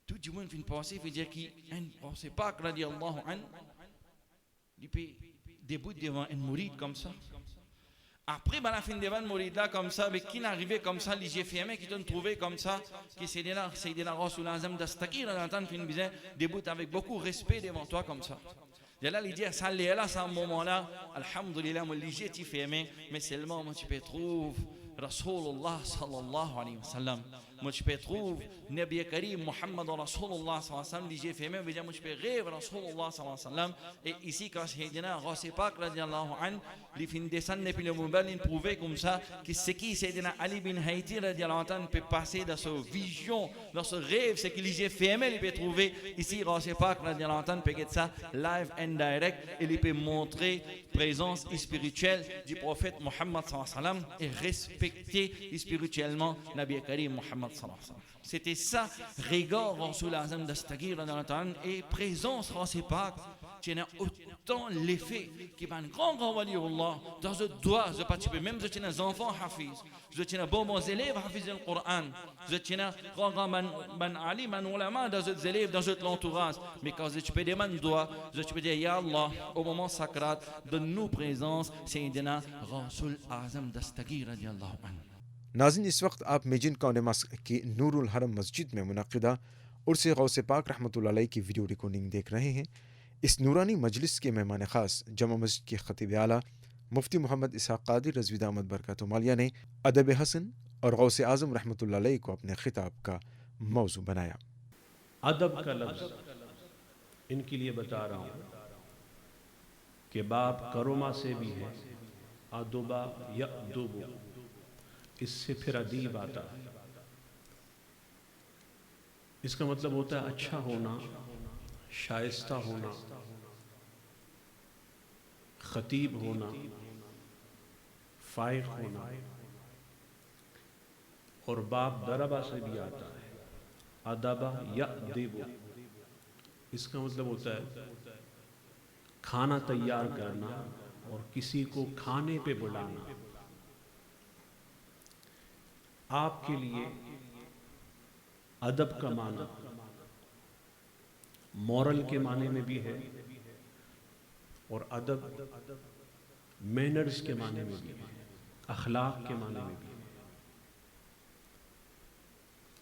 tout le monde fait penser, il veut dire qu'il ne pas que radiallahu anhu, il peut debout devant un mourid comme ça. Après, la fin devant un mourid là comme ça, mais qui n'est arrivé comme ça, les GFM qui t'ont trouvé comme ça, qui c'est Sayyidina Rasul Azam Dastagir, debout avec beaucoup de respect devant toi comme ça. Et là, il dit, ça là, à ce moment-là, alhamdulillah, moi, les GFM, mais seulement, moi, tu peux trouver Rasulullah sallallahu alayhi wa sallam. Moi, je peux trouver Nabi Karim Muhammad Rasulullah sallallahu alayhi wa sallam. Les fait même, moi, je peux rêver Rasulullah sallallahu alayhi wa sallam. Et ici, quand Sayyidina Rasul Pak radiallahu anhu, les fins descendre depuis le Moumbal, ils prouvaient comme ça que ce qui Sayyidina Ali bin Hayti radiallahu anhu peut passer dans cette vision, dans ce rêve, ce que les fait même, il peut trouver ici Rasul Pak radiallahu anhu peut être ça live and direct et il peut montrer présence spirituelle du prophète Muhammad sallallahu alayhi wa sallam et respecter spirituellement Nabi Karim Muhammad. C'était ça, regard Rasul Azam Dastagir et présence Rasul Pak, qui a autant l'effet qui est un grand waliullah dans ce doigt, je participe même je tiens des enfants hafiz, je tiens bons élèves hafiz le Coran, je tiens grand ban ali, ban ulama dans ce élèves dans cet entourage, mais quand je peux demander doigt, je peux dire ya Allah au moment sacré de nous présence Sayyidina Rasul Azam Dastagir radiallahu anhu. ناظرین اس وقت آپ میجن کانڈیماس کی نور الحرم مسجد میں منعقدہ عرس غوث پاک رحمۃ اللہ علیہ کی ویڈیو ریکارڈنگ دیکھ رہے ہیں. اس نورانی مجلس کے مہمان خاص جامع مسجد کے خطیب اعلیٰ مفتی محمد اسحاق قادری رضوی دامت برکاتہ مالیہ نے ادب حسن اور غوث اعظم رحمۃ اللہ علیہ کو اپنے خطاب کا موضوع بنایا۔ ادب کا لفظ ان کے لیے بتا رہا ہوں کہ باب کروما سے بھی ہے، ادبا یادب، اس سے پھر ادیب آتا ہے۔ اس کا مطلب ہوتا ہے اچھا ہونا، شائستہ ہونا، خطیب ہونا، فائق ہونا۔ اور باب دربا سے بھی آتا ہے، ادبا یادب، اس کا مطلب ہوتا ہے کھانا تیار کرنا اور کسی کو کھانے پہ بلانا۔ آپ کے لیے ادب کا معنی مورل کے معنی میں بھی ہے، اور ادب مینرز کے معنی میں بھی ہے، اخلاق کے معنی میں بھی ہے۔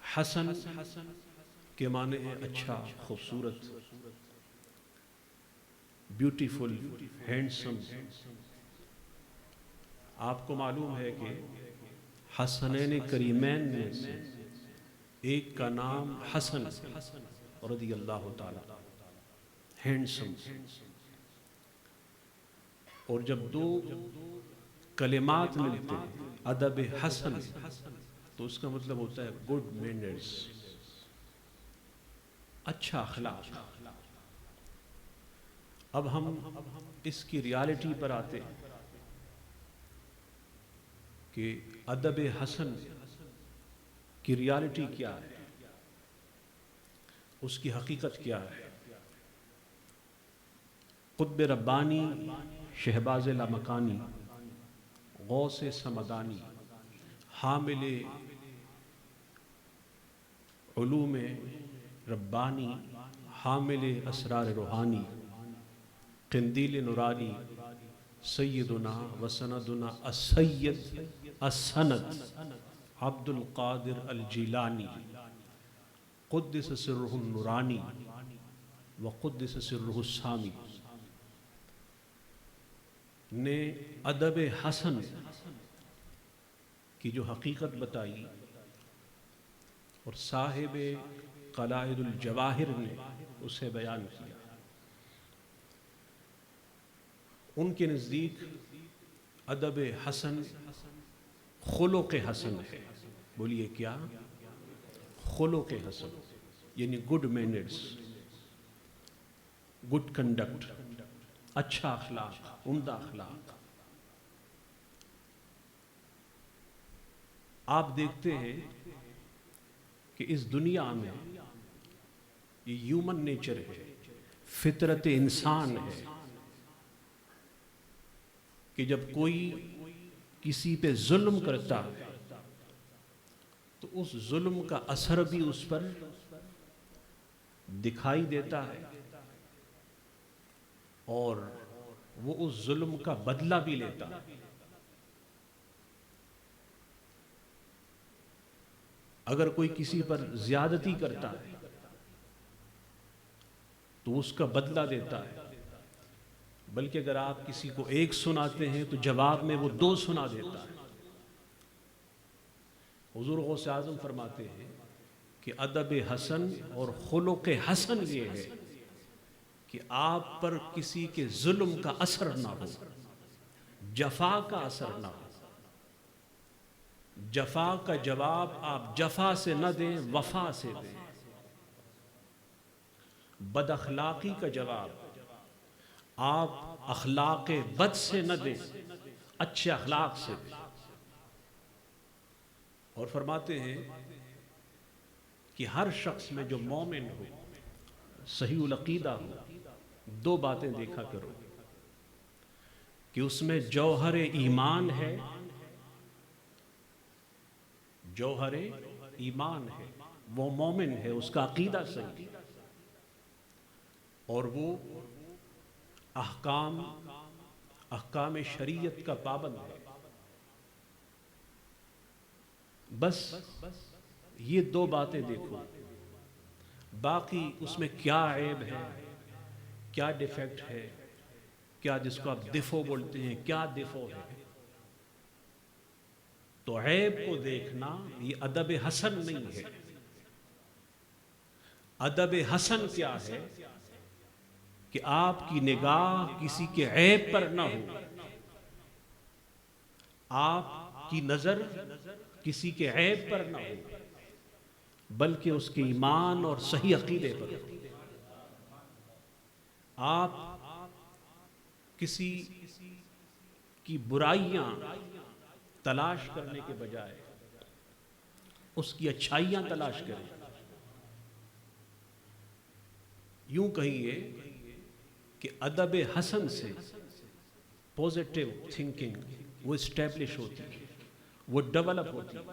حسن کے معنی ہے اچھا، خوبصورت، بیوٹیفل، ہینڈسم۔ آپ کو معلوم ہے کہ حسنین کریمین میں سے ایک کا نام حسن رضی اللہ تعالی، ہینڈسم۔ اور جب دو کلمات ملتے ہیں ادب حسن، تو اس کا مطلب ہوتا ہے گڈ مینرز، اچھا اخلاق۔ اب ہم اس کی ریالٹی پر آتے ہیں کہ ادب حسن کی ریالٹی کیا ہے، اس کی حقیقت کیا ہے۔ قطب ربانی شہباز لامکانی غوث سمدانی حامل علوم ربانی حامل اسرار روحانی قندیل نورانی سیدنا وسندنا السید السند عبد القادر الجیلانی قدس سرہ النورانی وقدس سرہ السامی نے ادب حسن کی جو حقیقت بتائی، اور صاحب قلائد الجواہر نے اسے بیان کیا۔ ان کے نزدیک ادب حسن خلق حسن ہے۔ بولیے کیا؟ خلق حسن یعنی گڈ مینرز، گڈ کنڈکٹ، اچھا اخلاق، عمدہ اخلاق۔ آپ دیکھتے ہیں کہ اس دنیا میں یہ ہیومن نیچر ہے، فطرت انسان ہے کہ جب کوئی کسی پہ ظلم کرتا ہے تو اس ظلم کا اثر بھی اس پر دکھائی دیتا ہے، اور وہ اس ظلم کا بدلہ بھی لیتا ہے۔ اگر کوئی کسی پر زیادتی کرتا ہے تو اس کا بدلہ دیتا ہے، بلکہ اگر آپ کسی کو ایک سناتے ہیں تو جواب میں وہ 2 سنا دیتا ہے۔ حضور غوث اعظم فرماتے ہیں کہ ادب حسن اور خلق حسن یہ ہے کہ آپ پر کسی کے ظلم کا اثر نہ ہو، جفا کا اثر نہ ہو۔ جفا کا جواب آپ جفا سے نہ دیں، وفا سے دیں۔ بد اخلاقی کا جواب آپ اخلاق بد سے نہ دیں، اچھے اخلاق سے دیں۔ اور فرماتے ہیں کہ ہر شخص میں جو مومن ہو، صحیح العقیدہ ہو، 2 باتیں دیکھا کرو کہ اس میں جوہر ایمان ہے، جوہر ایمان ہے، وہ مومن ہے، اس کا عقیدہ صحیح، اور وہ احکام شریعت کا پابند ہے۔ بس یہ 2 باتیں دیکھو، باقی اس میں کیا عیب ہے، کیا ڈیفیکٹ ہے، کیا جس کو آپ دیفو بولتے ہیں کیا دیفو ہے. تو عیب کو دیکھنا یہ ادب حسن نہیں ہے. ادب حسن کیا ہے کہ آپ کی نگاہ کسی کے عیب پر نہ ہو، آپ کی نظر کسی کے عیب پر نہ ہو، بلکہ اس کے ایمان اور صحیح عقیدے پر. آپ کسی کی برائیاں تلاش کرنے کے بجائے اس کی اچھائیاں تلاش کریں. یوں کہیے کہ ادب حسن سے پوزیٹیو تھنکنگ وہ اسٹیبلش ہوتی ہے، وہ ڈیولپ ہوتی ہے.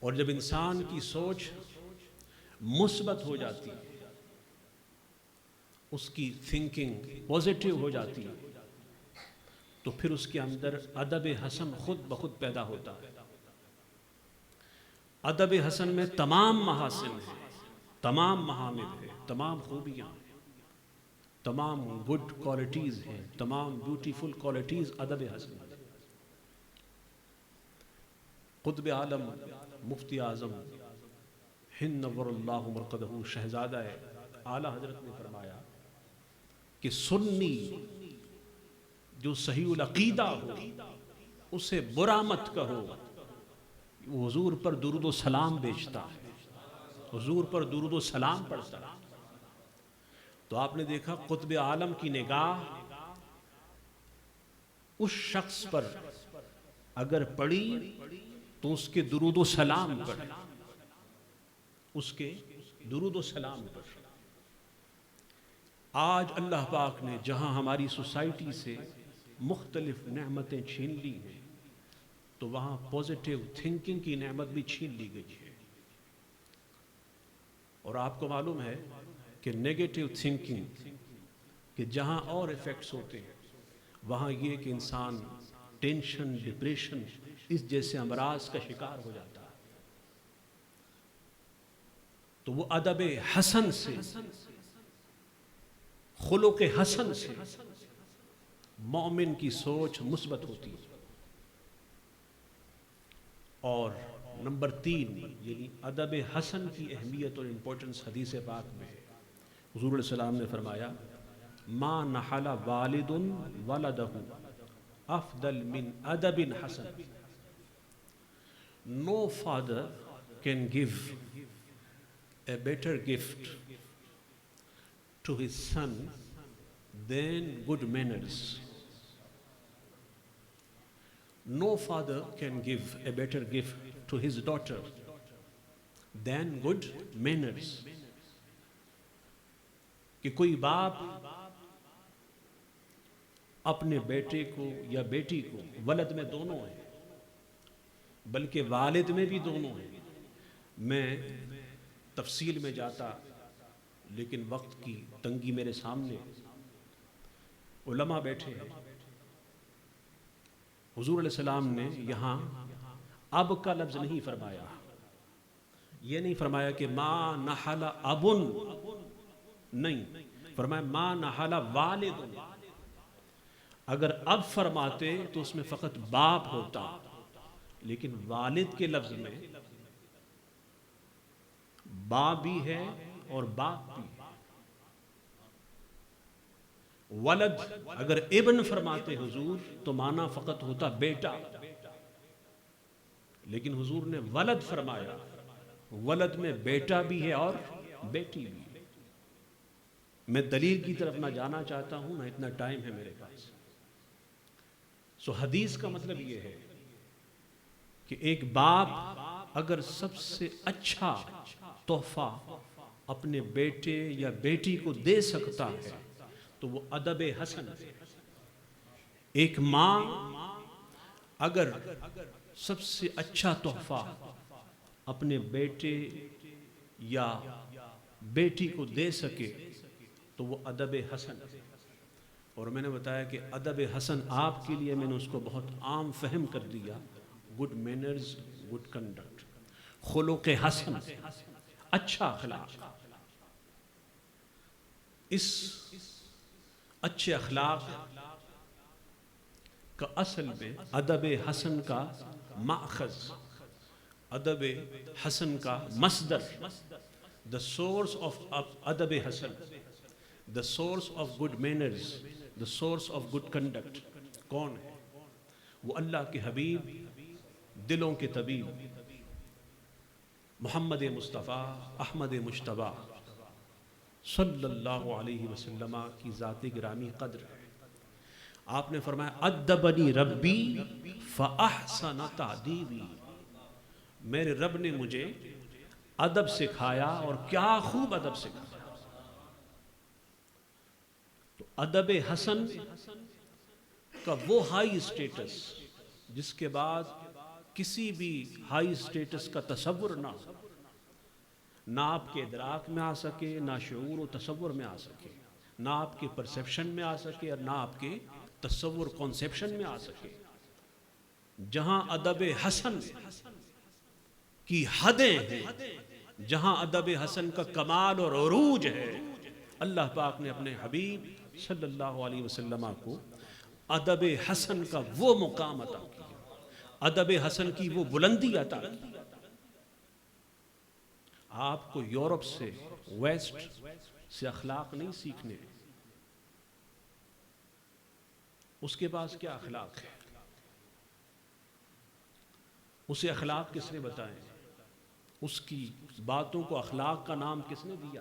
اور جب انسان کی سوچ مثبت ہو جاتی ہے، اس کی تھنکنگ پوزیٹیو ہو جاتی ہے، تو پھر اس کے اندر ادب حسن خود بخود پیدا ہوتا ہے. ادب حسن میں تمام محاسن ہیں، تمام محامد ہیں، تمام خوبیاں ہیں، تمام گڈ کوالٹیز ہیں، تمام بیوٹیفل کوالٹیز ادب حسن ہیں. قطب عالم مفتی اعظم ہند نور اللہ مرقدہ شہزادہ اعلی حضرت نے فرمایا کہ سنی جو صحیح العقیدہ ہو اسے برا مت کہو، وہ حضور پر درود و سلام بیچتا ہے، حضور پر درود و سلام پڑھتا ہے. تو آپ نے دیکھا قطب عالم کی نگاہ اس شخص پر اگر پڑی تو اس کے درود و سلام پر، اس کے درود و سلام پر. آج اللہ پاک نے جہاں ہماری سوسائٹی سے مختلف نعمتیں چھین لی ہیں تو وہاں پوزیٹیو تھنکنگ کی نعمت بھی چھین لی گئی ہے. اور آپ کو معلوم ہے کہ نیگیٹو تھنکنگ کہ جہاں اور ایفیکٹس ہوتے ہیں وہاں یہ کہ انسان ٹینشن، ڈپریشن اس جیسے امراض کا شکار ہو جاتا ہے. تو وہ ادب حسن سے، خلق حسن سے مومن کی سوچ مثبت ہوتی ہے. اور نمبر 3 یعنی ادب حسن کی اہمیت اور امپورٹنس حدیث پاک میں ہے. حضور علیہ السلام نے فرمایا ما نحل والد ولدہ افضل من ادب حسن. No father can give a better gift to his son than good manners. No father can give a better gift to his daughter than good manners. کہ کوئی باپ اپنے بیٹے کو یا بیٹی کو، ولد میں دونوں ہیں بلکہ والد میں بھی دونوں ہیں. میں تفصیل میں جاتا لیکن وقت کی تنگی میرے سامنے، علماء بیٹھے ہیں. حضور علیہ السلام نے یہاں اب کا لفظ نہیں فرمایا، یہ نہیں فرمایا کہ ما نحل ابن، نہیں فرمایا ما نحل والد. اگر اب فرماتے تو اس میں فقط باپ ہوتا، لیکن والد کے لفظ میں باپ بھی ہے اور باپ بھی ہے. ولد اگر ابن فرماتے حضور تو معنی فقط ہوتا بیٹا، لیکن حضور نے ولد فرمایا، ولد میں بیٹا بھی ہے اور بیٹی بھی ہے. میں دلیل کی طرف نہ جانا چاہتا ہوں، نہ اتنا ٹائم ہے میرے پاس. سو حدیث کا مطلب یہ ہے کہ ایک باپ اگر سب سے اچھا تحفہ اپنے بیٹے یا بیٹی کو دے سکتا ہے تو وہ ادب حسن ہے. ایک ماں اگر سب سے اچھا تحفہ اپنے بیٹے یا بیٹی کو دے سکے تو وہ ادب حسن ہے. اور میں نے بتایا کہ ادب حسن آپ کے لیے میں نے اس کو بہت عام فہم کر دیا. گڈ مینرز، گڈ کنڈکٹ، خلق حسن، اچھا اخلاق. اس اچھے اخلاق کا اصل میں ادب حسن کا ماخذ، ادب حسن کا مصدر، the source of ادب حسن، the source of good manners، the source of good conduct کون ہے؟ وہ اللہ کے حبیب، دلوں کے طبیب محمد مصطفیٰ احمد مجتبیٰ صلی اللہ علیہ وسلم کی ذات گرامی قدر ہے۔ آپ نے فرمایا ادبنی ربی فاحسن تعدیبی، میرے رب نے مجھے ادب سکھایا اور کیا خوب ادب سکھایا۔ تو ادب حسن کا وہ ہائی اسٹیٹس جس کے بعد کسی بھی ہائی اسٹیٹس کا تصور نہ ہو، نہ آپ کے ادراک میں آ سکے، نہ شعور و تصور میں آ سکے، نہ آپ کے پرسیپشن میں آ سکے اور نہ آپ کے تصور کانسیپشن میں آ سکے۔ جہاں ادب حسن کی حدیں ہیں، جہاں ادب حسن کا کمال اور عروج ہے، اللہ پاک نے اپنے حبیب صلی اللہ علیہ وسلم کو ادب حسن کا وہ مقام عطا کیا، ادب حسن کی وہ بلندی عطا کی۔ آپ کو یورپ سے، ویسٹ سے اخلاق نہیں سیکھنے، اس کے پاس کیا اخلاق ہے، اسے اخلاق کس نے بتائے، اس کی باتوں کو اخلاق کا نام کس نے دیا؟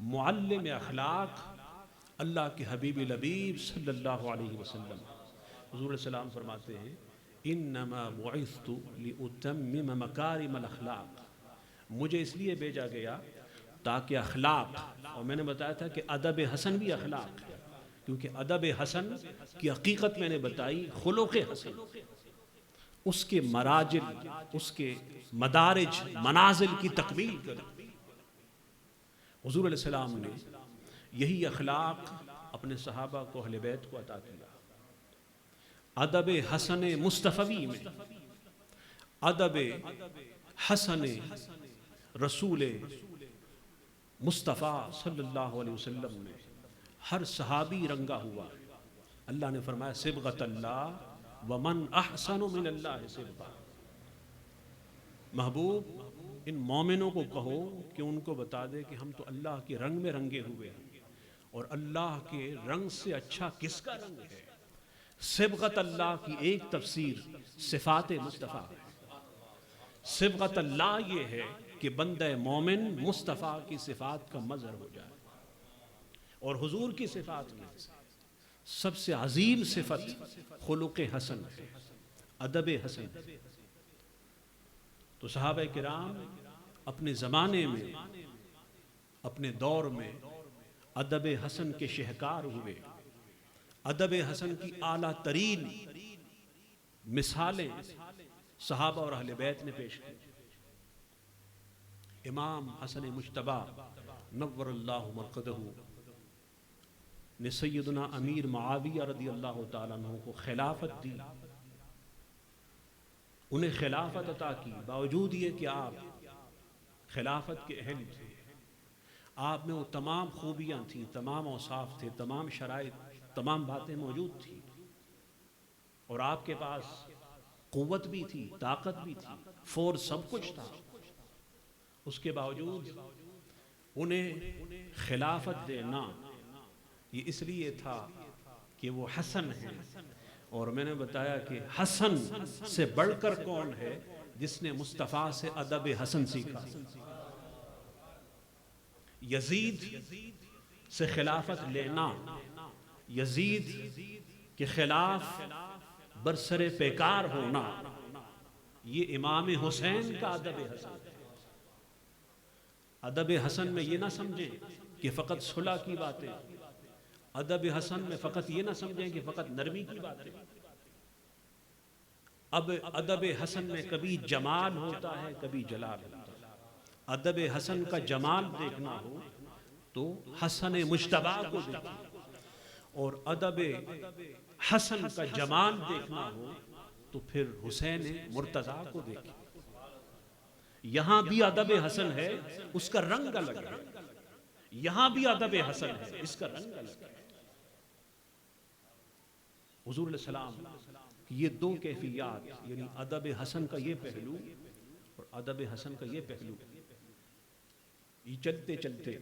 معلم اخلاق اللہ کے حبیب لبیب صلی اللہ علیہ وسلم۔ حضور علیہ السلام فرماتے ہیں انما بعثت لاتمم مکارم الاخلاق، مجھے اس لیے بھیجا گیا تاکہ اخلاق، اور میں نے بتایا تھا کہ ادب حسن بھی اخلاق ہے، کیونکہ ادب حسن کی حقیقت میں نے بتائی خلق حسن، اس کے مراجل، اس کے مدارج، منازل کی تکمیل کر۔ حضور علیہ السلام نے یہی اخلاق اپنے صحابہ کو، اہل بیت کو عطا کیا۔ ادب حسن مصطفی میں، ادب حسن رسول مصطفیٰ صلی اللہ علیہ وسلم میں ہر صحابی رنگا ہوا ہے۔ اللہ نے فرمایا صبغۃ اللہ ومن احسن من اللہ صبغہ، محبوب ان مومنوں کو کہو کہ ان کو بتا دے کہ ہم تو اللہ کے رنگ میں رنگے ہوئے ہیں، اور اللہ کے رنگ سے اچھا کس کا رنگ ہے؟ صبغت اللہ کی ایک تفسیر صفات مصطفیٰ ہے۔ صبغت اللہ یہ ہے کہ بندہ مومن مصطفیٰ کی صفات کا مظہر ہو جائے، اور حضور کی صفات میں سب سے عظیم صفت خلق حسن ہے، ادب حسن۔ تو صحابہ کرام اپنے زمانے میں، اپنے دور میں ادب حسن کے شہکار ہوئے، ادب حسن کی اعلیٰ ترین مثالیں صحابہ اور اہل بیت نے پیش کی۔ امام حسن مجتبیٰ نور اللہ مرقدہ نے سیدنا امیر معاویہ رضی اللہ تعالیٰ عنہ کو خلافت دی، انہیں خلافت عطا کی، باوجود یہ کہ آپ خلافت کے اہل تھے، آپ میں وہ تمام خوبیاں تھیں، تمام اوصاف تھے، تمام شرائط، تمام باتیں موجود تھیں، اور آپ کے پاس قوت بھی تھی، طاقت بھی تھی، فورس سب کچھ تھا۔ اس کے باوجود انہیں خلافت دینا یہ اس لیے تھا کہ وہ حسن ہیں، اور میں نے بتایا کہ حسن سے بڑھ کر کون ہے جس نے مصطفیٰ سے ادب حسن سیکھا۔ یزید سے خلافت لینا، یزید کے خلاف برسر پیکار ہونا، یہ امام حسین کا ادب حسن ہے۔ ادب حسن میں یہ نہ سمجھیں کہ فقط صلح کی باتیں، ادب حسن میں فقط یہ نہ سمجھیں کہ فقط نرمی کی باتیں۔ اب ادب حسن میں کبھی جمال ہوتا ہے، کبھی جلال ہوتا ہے۔ ادب حسن کا جمال دیکھنا ہو تو حسن مجتبیٰ کو دیکھیں، اور ادب حسن کا جمال دیکھنا ہو تو پھر حسین مرتضیٰ کو دیکھیں۔ یہاں بھی ادب حسن ہے، اس کا رنگ الگ ہے۔ یہاں بھی ادب حسن ہے، اس کا رنگ الگ ہے۔ حضور علیہ السلام کی یہ دو کیفیات، یعنی ادب حسن کا یہ پہلو اور ادب حسن کا یہ پہلو، یہ چلتے چلتے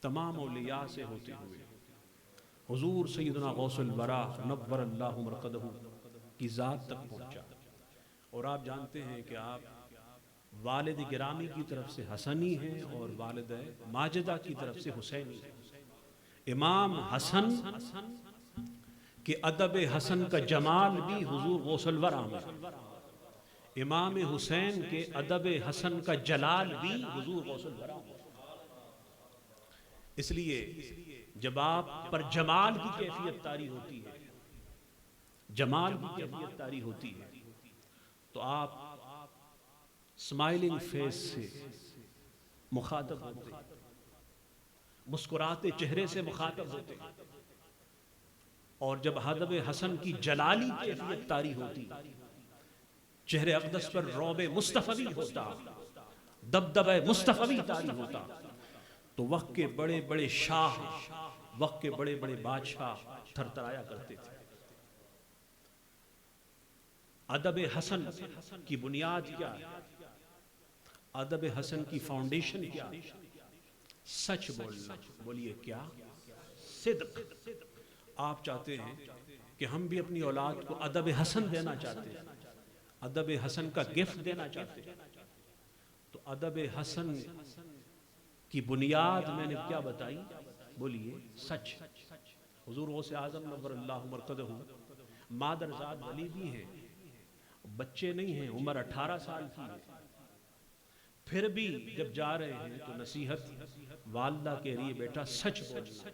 تمام اولیاء سے ہوتے ہوئے حضور سیدنا غوث الورا نور اللہ مرقدہ کی ذات تک پہنچا۔ اور آپ جانتے ہیں کہ آپ والد گرامی کی طرف سے حسنی ہیں اور والدہ ماجدہ کی طرف سے حسینی ہیں۔ امام حسن کہ ادب حسن کا جمال بھی حضور غوث الورا میں، امام حسین کے ادب حسن کا جلال بھی حضور غوث الورا میں۔ اس لیے جب آپ پر جمال کی کیفیت طاری ہوتی ہے، جمال کی کیفیت طاری ہوتی ہے، تو آپ سمائلنگ فیس سے مخاطب ہوتے ہیں، مسکراتے چہرے سے مخاطب ہوتے ہیں۔ اور جب ادب حسن کی جلالی کیفیت طاری ہوتی، چہرے اقدس پر رعب مصطفی ہوتا، دبدبہ مصطفی طاری ہوتا، تو وقت کے بڑے بڑے شاہ، وقت کے بڑے بڑے بادشاہ تھرتھرایا کرتے تھے۔ ادب حسن کی بنیاد کیا ہے؟ ادب حسن کی فاؤنڈیشن کیا ہے؟ سچ بولنا۔ بولیے کیا؟ صدق۔ آپ چاہتے ہیں کہ ہم بھی اپنی اولاد کو ادب حسن دینا چاہتے ہیں، ادب حسن کا گفٹ دینا چاہتے ہیں، تو ادب حسن کی بنیاد میں نے کیا بتائی؟ بولیے سچ۔ حضور غوث اعظم نور اللہ مرقدہ مادرزاد ولی بھی ہیں، بچے نہیں ہیں، عمر 18 سال کی ہے، پھر بھی جب جا رہے ہیں تو نصیحت والدہ کہہ رہی ہے بیٹا سچ بولنا۔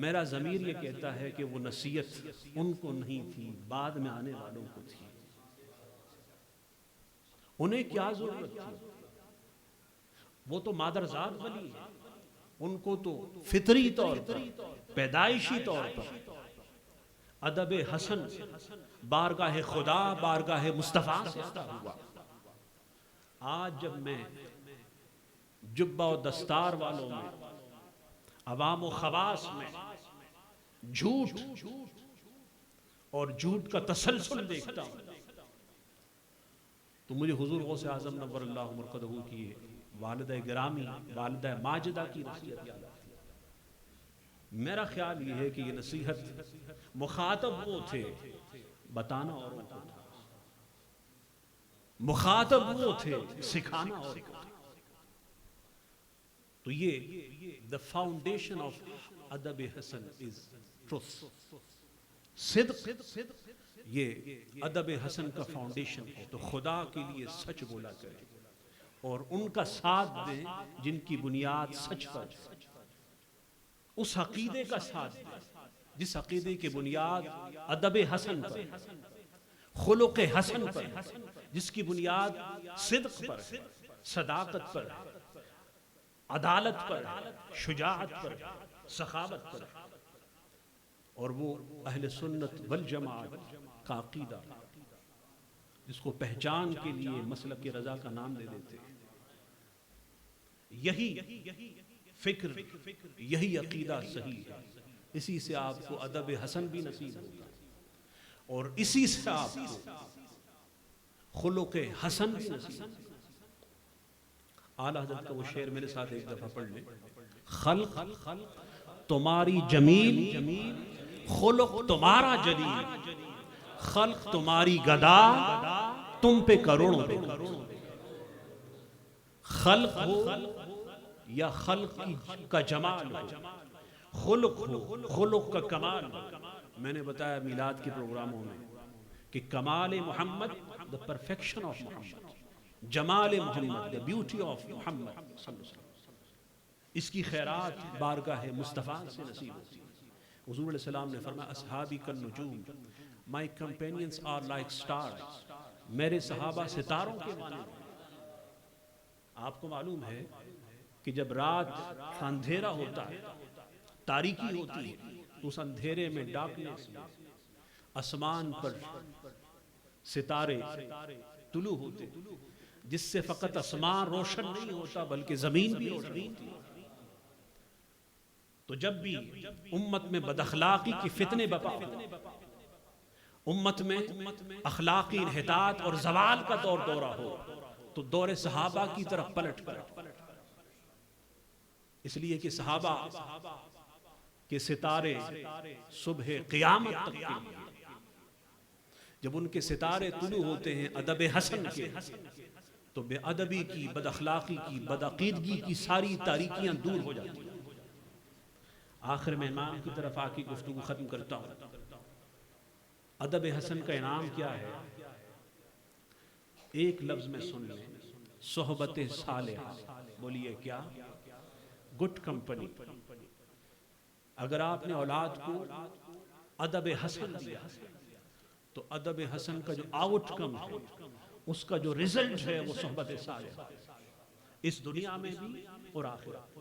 میرا ضمیر یہ کہتا ہے کہ وہ نصیحت ان کو نہیں تھی، بعد میں آنے والوں کو تھی۔ انہیں کیا ضرورت تھی؟ وہ تو مادرزاد ولی ہیں، ان کو تو فطری طور پر، پیدائشی طور پر ادب حسن بارگاہ خدا، بارگاہ مصطفیٰ سے عطا ہوا۔ آج جب میں جبہ و دستار والوں میں، عوام و خواص میں جھوٹ اور جھوٹ کا تسلسل دیکھتا ہوں، تو مجھے حضور غوث اعظم نور اللہ مرقدہ کی والدہ گرامی، والدہ ماجدہ کی نصیحت یاد آتی ہے۔ میرا خیال یہ ہے کہ یہ نصیحت مخاطب وہ تھے، بتانا اور تھا، مخاطب وہ تھے، سکھانا اور تھا۔ تو یہ the foundation of ادب حسن is truth، صدق، یہ ادب حسن کا فاؤنڈیشن ہے۔ تو خدا کے لیے سچ بولا کریں اور ان کا ساتھ دیں جن کی بنیاد سچ پر، اس عقیدے کا ساتھ دیں جس عقیدے کی بنیاد ادب حسن پر، خلق حسن پر، جس کی بنیاد صدق پر، صداقت پر، عدالت پر، شجاعت پر، سخاوت پر۔ اور وہ اہل سنت والجماعت کا عقیدہ، جس کو پہچان کے لیے مسلک رضا کا نام دے دیتے ہیں، یہی فکر، یہی عقیدہ صحیح ہے۔ اسی سے آپ کو ادب حسن بھی نصیب ہوگا اور اسی سے آپ کو خلق حسن بھی نصیب ہوگا۔ اعلیٰ حضرت کا وہ شعر میرے ساتھ ایک دفعہ پڑھ لیں۔ خلق تمہاری جمیل، خلق تمہارا جلیل، خلق تمہاری گدا، تم پہ کروڑوں۔ خلق ہو یا خلق کا جمال ہو، خلق ہو، خلق کا کمال ہو۔ میں نے بتایا میلاد کے پروگراموں میں کہ کمال محمد، the perfection of Muhammad, Jamal Muhammad, the beauty of محمد صلی اللہ علیہ وسلم، اس کی خیرات بارگاہ مصطفیٰ سے نصیب ہوتی ہے۔ حضور علیہ السلام نے فرمایا اصحابی کالنجوم، my companions are like stars، میرے صحابہ ستاروں کے مانند ہیں۔ آپ کو معلوم ہے کہ جب رات اندھیرا ہوتا ہے، تاریکی ہوتی ہے، تو اس اندھیرے میں ڈارکنیس میں آسمان پر ستارے طلوع ہوتے، جس سے فقط آسمان روشن نہیں ہوتا بلکہ زمین بھی روشن ہوتی ہے۔ تو جب بھی امت میں بد اخلاقی کی فتنے بپا ہو، امت میں اخلاقی انحطاط اور زوال کا دورہ ہو، تو دور صحابہ کی طرف پلٹ کر، اس لیے کہ صحابہ کے ستارے صبح قیامت تک کے لیے، جب ان کے ستارے طلوع ہوتے ہیں ادب حسن کے، تو بے ادبی کی، بد اخلاقی کی، بد عقیدگی کی ساری تاریکیاں دور ہو جاتی ہیں۔ آخر میں امام کی طرف آ کے گفتگو ختم کرتا ہوں۔ ادب حسن کا انعام کیا ہے؟ ایک لفظ میں سن لیں، صحبت صالحہ۔ بولیے کیا؟ Good company. اگر آپ نے اولاد کو ادب حسن دیا تو ادب حسن کا جو آؤٹ کم ہے، اس کا جو ریزلٹ ہے، وہ صحبت صالحہ، اس دنیا میں بھی اور آخرت۔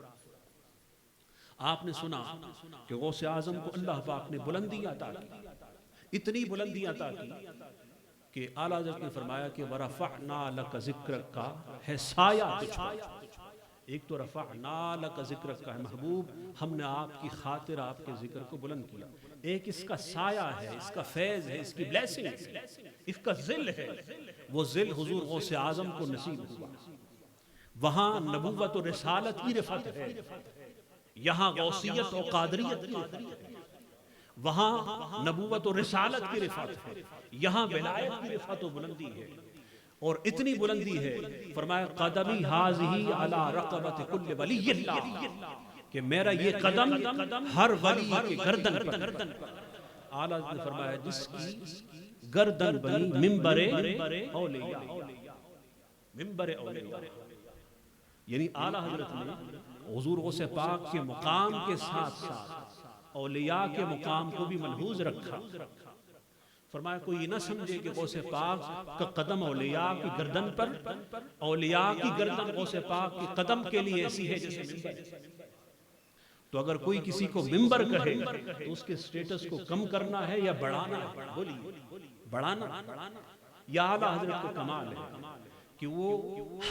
آپ نے سنا کہ غوث اعظم کو اللہ پاک نے بلندی عطا کی، اتنی بلندی عطا کی کہ اعلیٰ حضرت نے فرمایا کہ وَرَفَعْنَا لَكَ ذِكْرَكَ کا ہے سایہ تجھ پر۔ ایک تو رفعنا لک ذکرک کا ہے، محبوب ہم نے آپ کی خاطر آپ کے ذکر کو بلند کیا۔ ایک اس کا سایہ ہے، اس کا فیض ہے، اس کی بلیسنگ ہے، اس کا ذل ہے، وہ ذل حضور غوث اعظم کو نصیب ہوا۔ وہاں نبوت و رسالت کی رفعت ہے، یہاں غوثیت و قادریت کی رفعت ہے۔ وہاں نبوت و رسالت کی رفعت ہے، یہاں ولایت کی رفعت و بلندی ہے۔ اور اتنی بلندی ہے، فرمایا قدمی حاضی علی رقبت کل ولی اللہ، کہ میرا یہ قدم ہر ولی کے گردن پر۔ اعلیٰ نے فرمایا جس کی گردن بنی منبر اولیاء، منبر اولیاء، یعنی اعلیٰ حضرت نے حضور غوث پاک کے مقام کے ساتھ ساتھ اولیاء کے مقام کو بھی ملحوظ رکھا۔ فرمایا کوئی یہ نہ سمجھے کہ غوث پاک کا قدم اولیاء کی گردن پر، اولیاء کی گردن غوث پاک کی قدم کے لیے ایسی ہے جیسے ممبر۔ تو اگر کوئی کسی کو ممبر کہے تو اس کے سٹیٹس کو کم کرنا ہے یا بڑھانا ہے؟ بولیے بڑھانا۔ یا اعلیٰ حضرت کو کمال ہے کہ وہ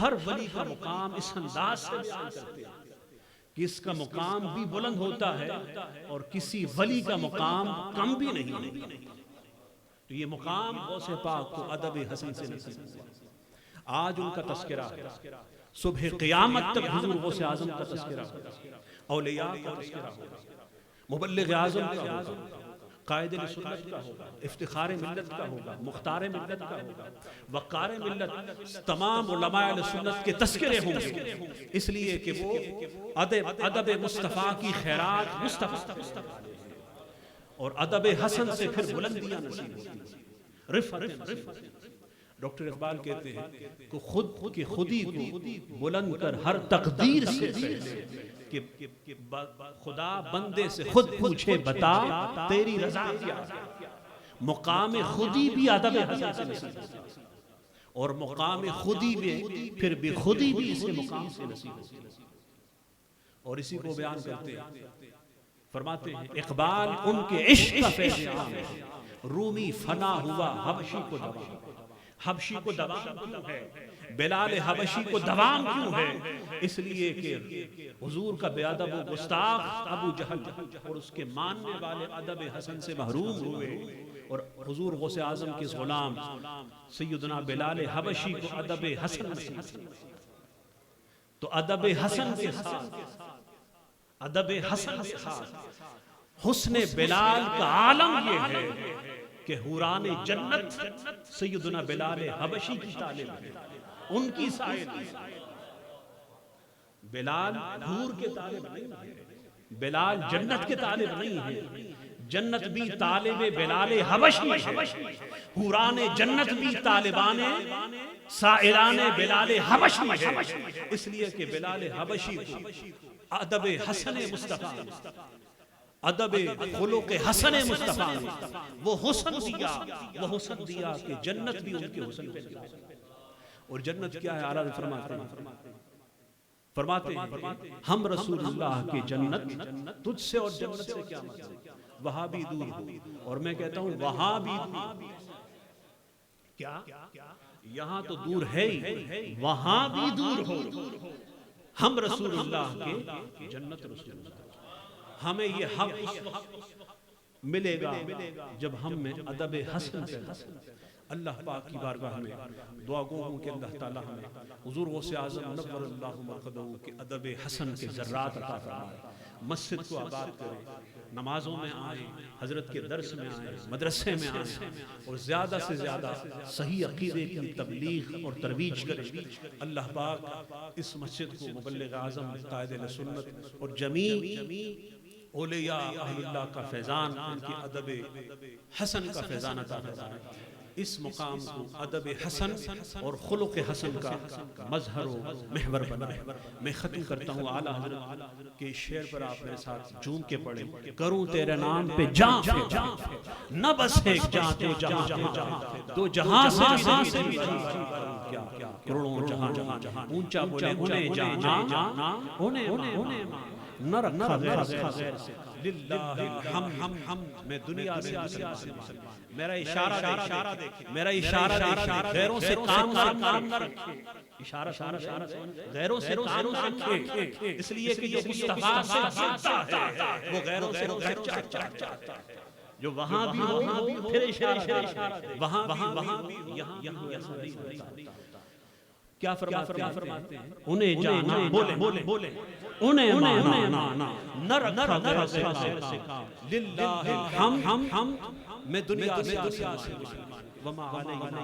ہر ولی کا مقام اس انداز سے بیان کرتے ہیں کہ اس کا مقام بھی بلند ہوتا ہے اور کسی ولی کا مقام کم بھی نہیں۔ تو یہ مقام غوث پاک کو ادب حسن سے نصیب ہوا۔ آج ان کا تذکرہ ہے، صبح قیامت تک حضور غوث اعظم کا تذکرہ ہوگا، اولیاء کا تذکرہ ہوگا، مبلغ اعظم کا ہوگا، قائد سنت کا ہوگا، افتخار ملت کا ہوگا، مختار ملت کا ہوگا، وقار ملت، تمام علماء سنت کے تذکرے ہوں گے، اس لیے کہ وہ ادب مصطفیٰ کی خیرات مصطفیٰ اور ادب حسن سے پھر بلندیاں نصیب ہوتی ہیں، رفعت۔ ڈاکٹر اقبال کہتے ہیں کہ خود کی خودی کو بلند کر ہر تقدیر سے پہلے، کہ خدا بندے سے خود پوچھے بتا تیری رضا کیا ہے۔ مقام خودی بھی ادب حسن سے نصیب ہوتی ہے، اور مقام خودی میں پھر بھی خودی بھی اسے مقام سے نصیب ہوتی ہے۔ اور اسی کو بیان کرتے ہیں، فرماتے ہیں اقبال ان کے عشق کا فیض عام ہے، رومی فنا ہوا حبشی کو دوام۔ حبشی کو دوام کیوں ہے؟ بلال حبشی کو دوام کیوں ہے؟ اس لیے کہ حضور کا بے ادب و گستاخ ابو جہل اور اس کے ماننے والے ادب حسن سے محروم ہوئے، اور حضور غوث اعظم کے غلام سیدنا بلال حبشی کو ادب حسن نصیب۔ تو ادب حسن کے ساتھ، ادب حسن کے ساتھ حسن بلال کا عالم یہ ہے کہ حوران جنت سیدنا بلال حبشی کی طالب ہے، ان کی سائے۔ بلال حور کے طالب نہیں ہے، بلال جنت کے طالب نہیں ہے، جنت بھی طالب بلال حبشی ہے، حوران جنت بھی طالبان سائران بلال حبشی ہے، اس لیے کہ بلال حبشی کو ادب حسن مصطفیٰ، ادب خلق حسن مصطفیٰ نے وہ حسن دیا کہ جنت بھی ان کے حسن پہ دیا۔ اور جنت کیا ہے؟ اعلیٰ فرماتے ہیں ہم رسول اللہ کے جنت تجھ سے اور جنت سے کیا مطلب؟ وہاں بھی دور ہو، اور میں کہتا ہوں وہاں بھی دور، کیا یہاں تو دور ہے ہی، وہاں بھی دور ہو، ہم رسول اللہ کے جنت رسول اللہ، ہمیں یہ حق اس وقت ملے گا جب ہم میں ادب حسن پیدا ہو۔ اللہ پاک کی بارگاہ میں دعا گو ہوں کہ اللہ تعالیٰ ہمیں حضور غوث اعظم نور اللہ مرقدہ کے ادب حسن کے ذرات عطا فرمائے، مسجد کو آباد کرے، نمازوں میں آئیں، حضرت کے درس میں آئیں، مدرسے میں آئیں، اور زیادہ سے زیادہ صحیح عقیدے کی تبلیغ اور ترویج کریں۔ اللہ پاک اس مسجد کو مبلغ اعظم قائد اہل سنت اور جمیع اولیاء اہل اللہ کا فیضان، ان کی ادب حسن کا فیضان عطا فرمائے۔ اس مقام کو ادب حسن اور خلق حسن کا مظہر و محور بنائے۔ میں ختم کرتا ہوں اعلیٰ حضرت کے شعر پر آپ میرے ساتھ جھوم کے پڑھیں۔ کروں تیرے نام پہ جاں فدا، نہ بس ایک جاں تو جہاں جہاں، دو جہاں سے بھی کیا کروڑوں جہاں، اونچا بولے انہیں جانا انہیں نہ رکھا غیر سے، للہ الحمد۔ میں دنیا سے میرا اشارہ دیکھیں، میرا اشارہ دیکھیں، غیروں سے کام نہ رکھیں، اشارہ غیروں سے کام نہ رکھیں، اس لیے کہ جو مصطفیٰ سے چلتا ہے وہ غیروں سے چاہتا ہے۔ جو وہاں بھی ہو پھر اشارہ دے، وہاں بھی یہاں ایسا نہیں ہوتا۔ کیا فرماتے ہیں؟ انہیں جانا بولے انہیں مانا، نہ رکھا غیر سے کام، للہ الحمد۔ میں دنیا سے مسلمان، وما علینا۔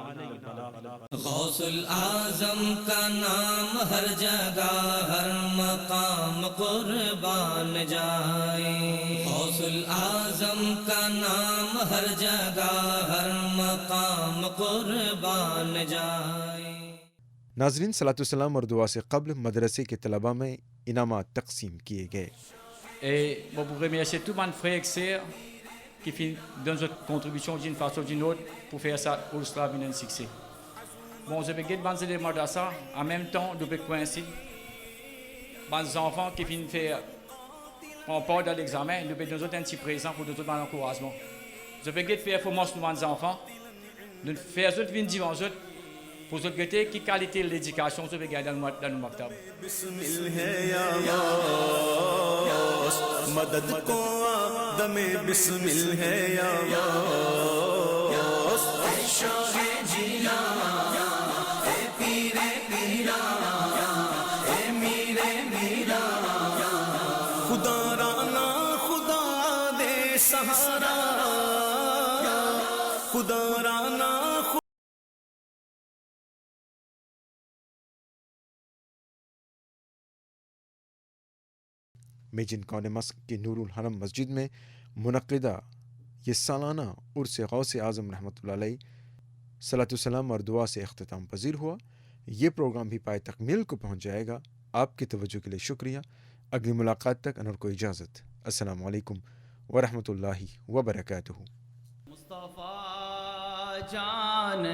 غوث العظم کا نام ہر جگہ ہر مقام قربان جائے، غوث العظم کا نام ہر جگہ ہر مقام قربان جائے۔ ناظرین، صلاۃ والسلام اور دعا سے قبل مدرسے کے طلباء میں انعامات تقسیم کیے گئے۔ Et bon, pour remercier tous mes frères et sœurs qui donnent leur contribution d'une façon ou d'une autre pour faire ça pour cela venir un succès. Bon, je vais guider bandes de madrasa, en même temps, je vais coïncider. Bandes enfants qui viennent faire prendre part dans l'examen, je vais donner un petit présent pour donner un encouragement. Je vais guider faire formation pour les enfants, de faire autres venir dire aux autres. pour regretter qui qualité de l'éducation se fait dans le maktab. مدد کو آدم بسمل ہے یا غوث، اے شاہ جینا اے پیر پیرا اے میر میرا، خدا رانا خدا دے سہارا، خدا رانا میجن کون مسک کی نور الحرم مسجد میں منعقدہ یہ سالانہ عرس غوث اعظم رحمۃ اللہ علیہ صلاۃ والسلام اور دعا سے اختتام پذیر ہوا۔ یہ پروگرام بھی پائے تکمیل کو پہنچ جائے گا۔ آپ کی توجہ کے لیے شکریہ۔ اگلی ملاقات تک انور کو اجازت۔ السلام علیکم ورحمۃ اللہ وبرکاتہ۔ مصطفیٰ جان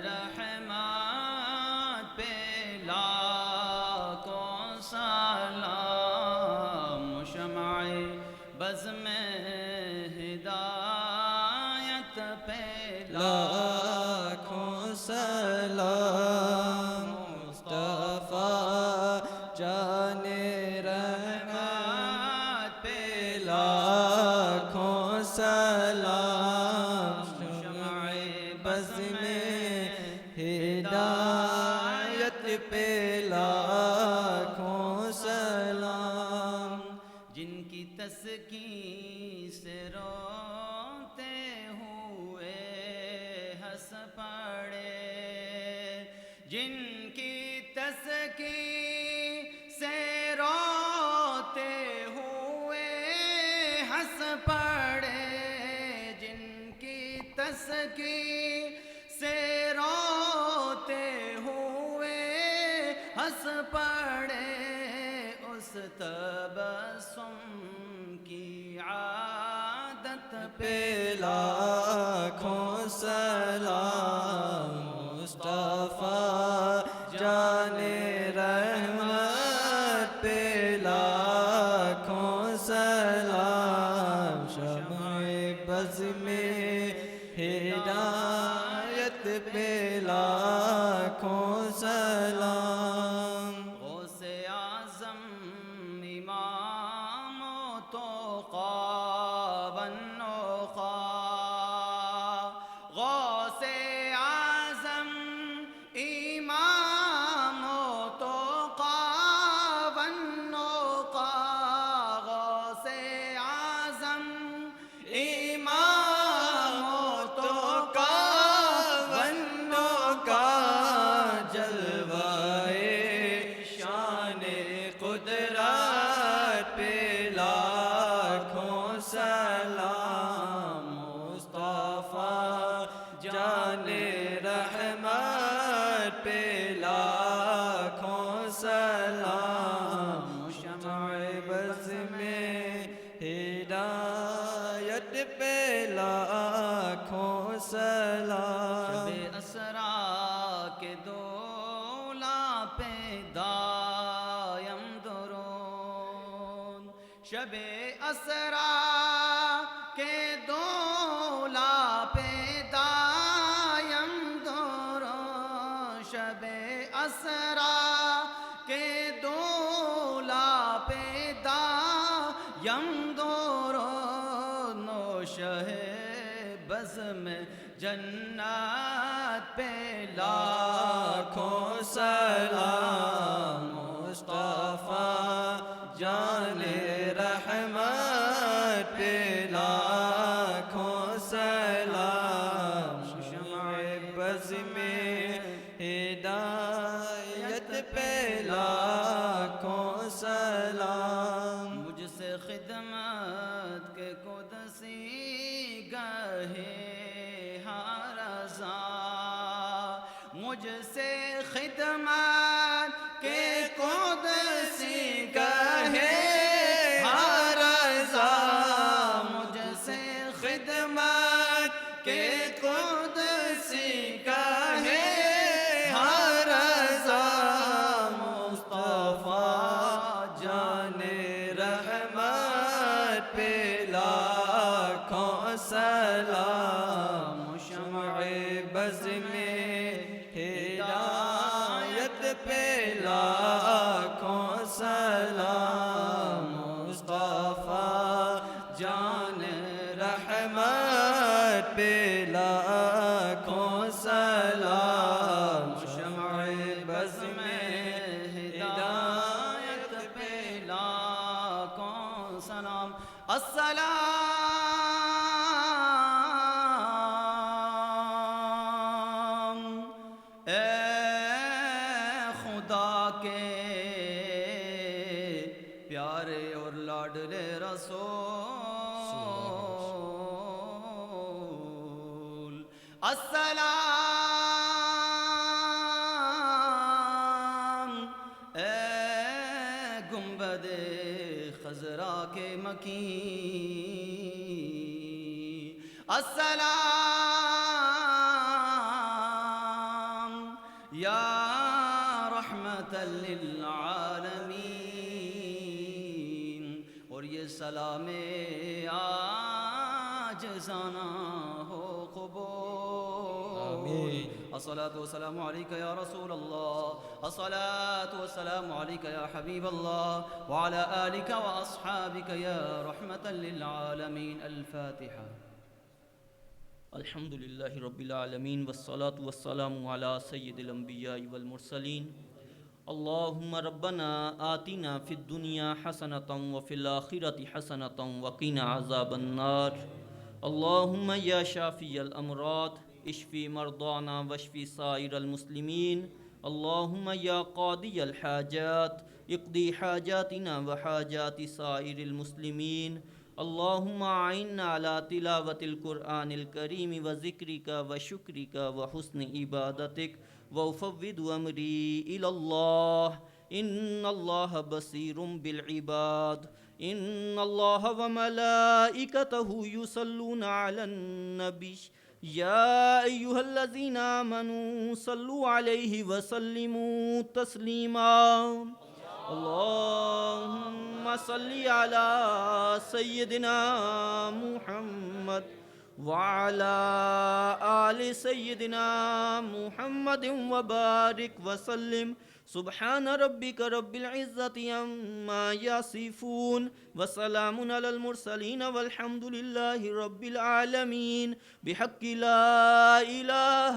رحمت پہ لاکھوں سلام، شمع بزم ہدایت پہ لاکھوں سلام، مصطفیٰ جان رحمت پہ لاکھوں سلام، شمع بزم ہدایت پہ لاکھوں سلام، جن کی تسکین سے روتے ہوئے ہنس پڑے، جن کی تسکین سے روتے ہوئے ہنس پڑے، جن کی تسکین سے روتے ہوئے ہنس پڑے، اس تبسم کی عادت پہ لاکھوں سلام، مصطفیٰ جان رحمت پہ لاکھوں سلام، شمع بزم ہدایت پہ لاکھوں سلام غوث اعظم امام و توقا والنقا غوث اعظم امام و توقا والنقا غوث اعظم امام و توقا کا جلوائے شان قدرت پہ لاکھوں سلام مصطفیٰ جان رحمت پہ لاکھوں سلام شمع بز میں ہدایت پہ لاکھوں سلام شب اسرا کے دولا پہ دائم درود شب اسرا کے دولا پہ دائم درود شب اسرا کے دولا پہ دائم درود نوشہ بز میں جنت پہ لاکھوں سلام مصطفیٰ جان رحمت پہ لاکھوں سلام شمع بز میں ہدایت پہ لاکھوں سلام مجھ سے خدمت کے قدسی گہے ہر رضا مجھ سے خدمت کے قدسی گہے ہر رضا مجھ سے خدمت کے قدسی گہے ہر رضا مصطفیٰ جان رحمت پہ لاکھوں سلام شمع بز میں ہدایت پہ لاکھوں سلام مصطفیٰ جان رحمت پہ لاکھوں سلام شمع بز میں ہدایت پہ لاکھوں سلام السلام اے خدا کے پیارے اور لاڈلے رسول السلام اے گنبد خضرا کے مکین السلام یا رحمت للعالمین اور یہ سلام عاجزانہ ہو قبول آمین الصلاة والسلام عليك يا رسول الله الصلاة والسلام عليك يا حبيب الله وعلى آلك وأصحابك يا رحمة للعالمين الفاتحة الحمد لله رب العالمين والصلاة والسلام على سيد الأنبياء والمرسلين اللهم ربنا آتنا في الدنيا حسنة وفي الآخرة حسنة وقنا عذاب النار اللهم يا شافي الأمراض اشفي مرضانا واشفي سائر المسلمين اللهم يا قاضي الحاجات اقضي حاجاتنا وحاجات سائر المسلمين اللهم أعنا على تلاوة القرآن الكريم وذكرك وشكرك وحسن عبادتك وأفوض أمري إلى الله إن الله بصير بالعباد إن الله وملائكته يصلون على النبي يا أيها الذين آمنوا صلوا عليه وسلموا تسليما اللهم صل على سيدنا محمد وعلى آل سيدنا محمد وبارك وسلم سبحان ربك رب العزة عما يصفون وسلام على المرسلين والحمد لله رب العالمين بحق لا إله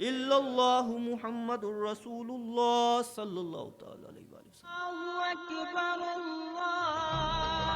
إلا الله محمد رسول الله صلى الله تعالى عليه وسلم. الله أكبر الله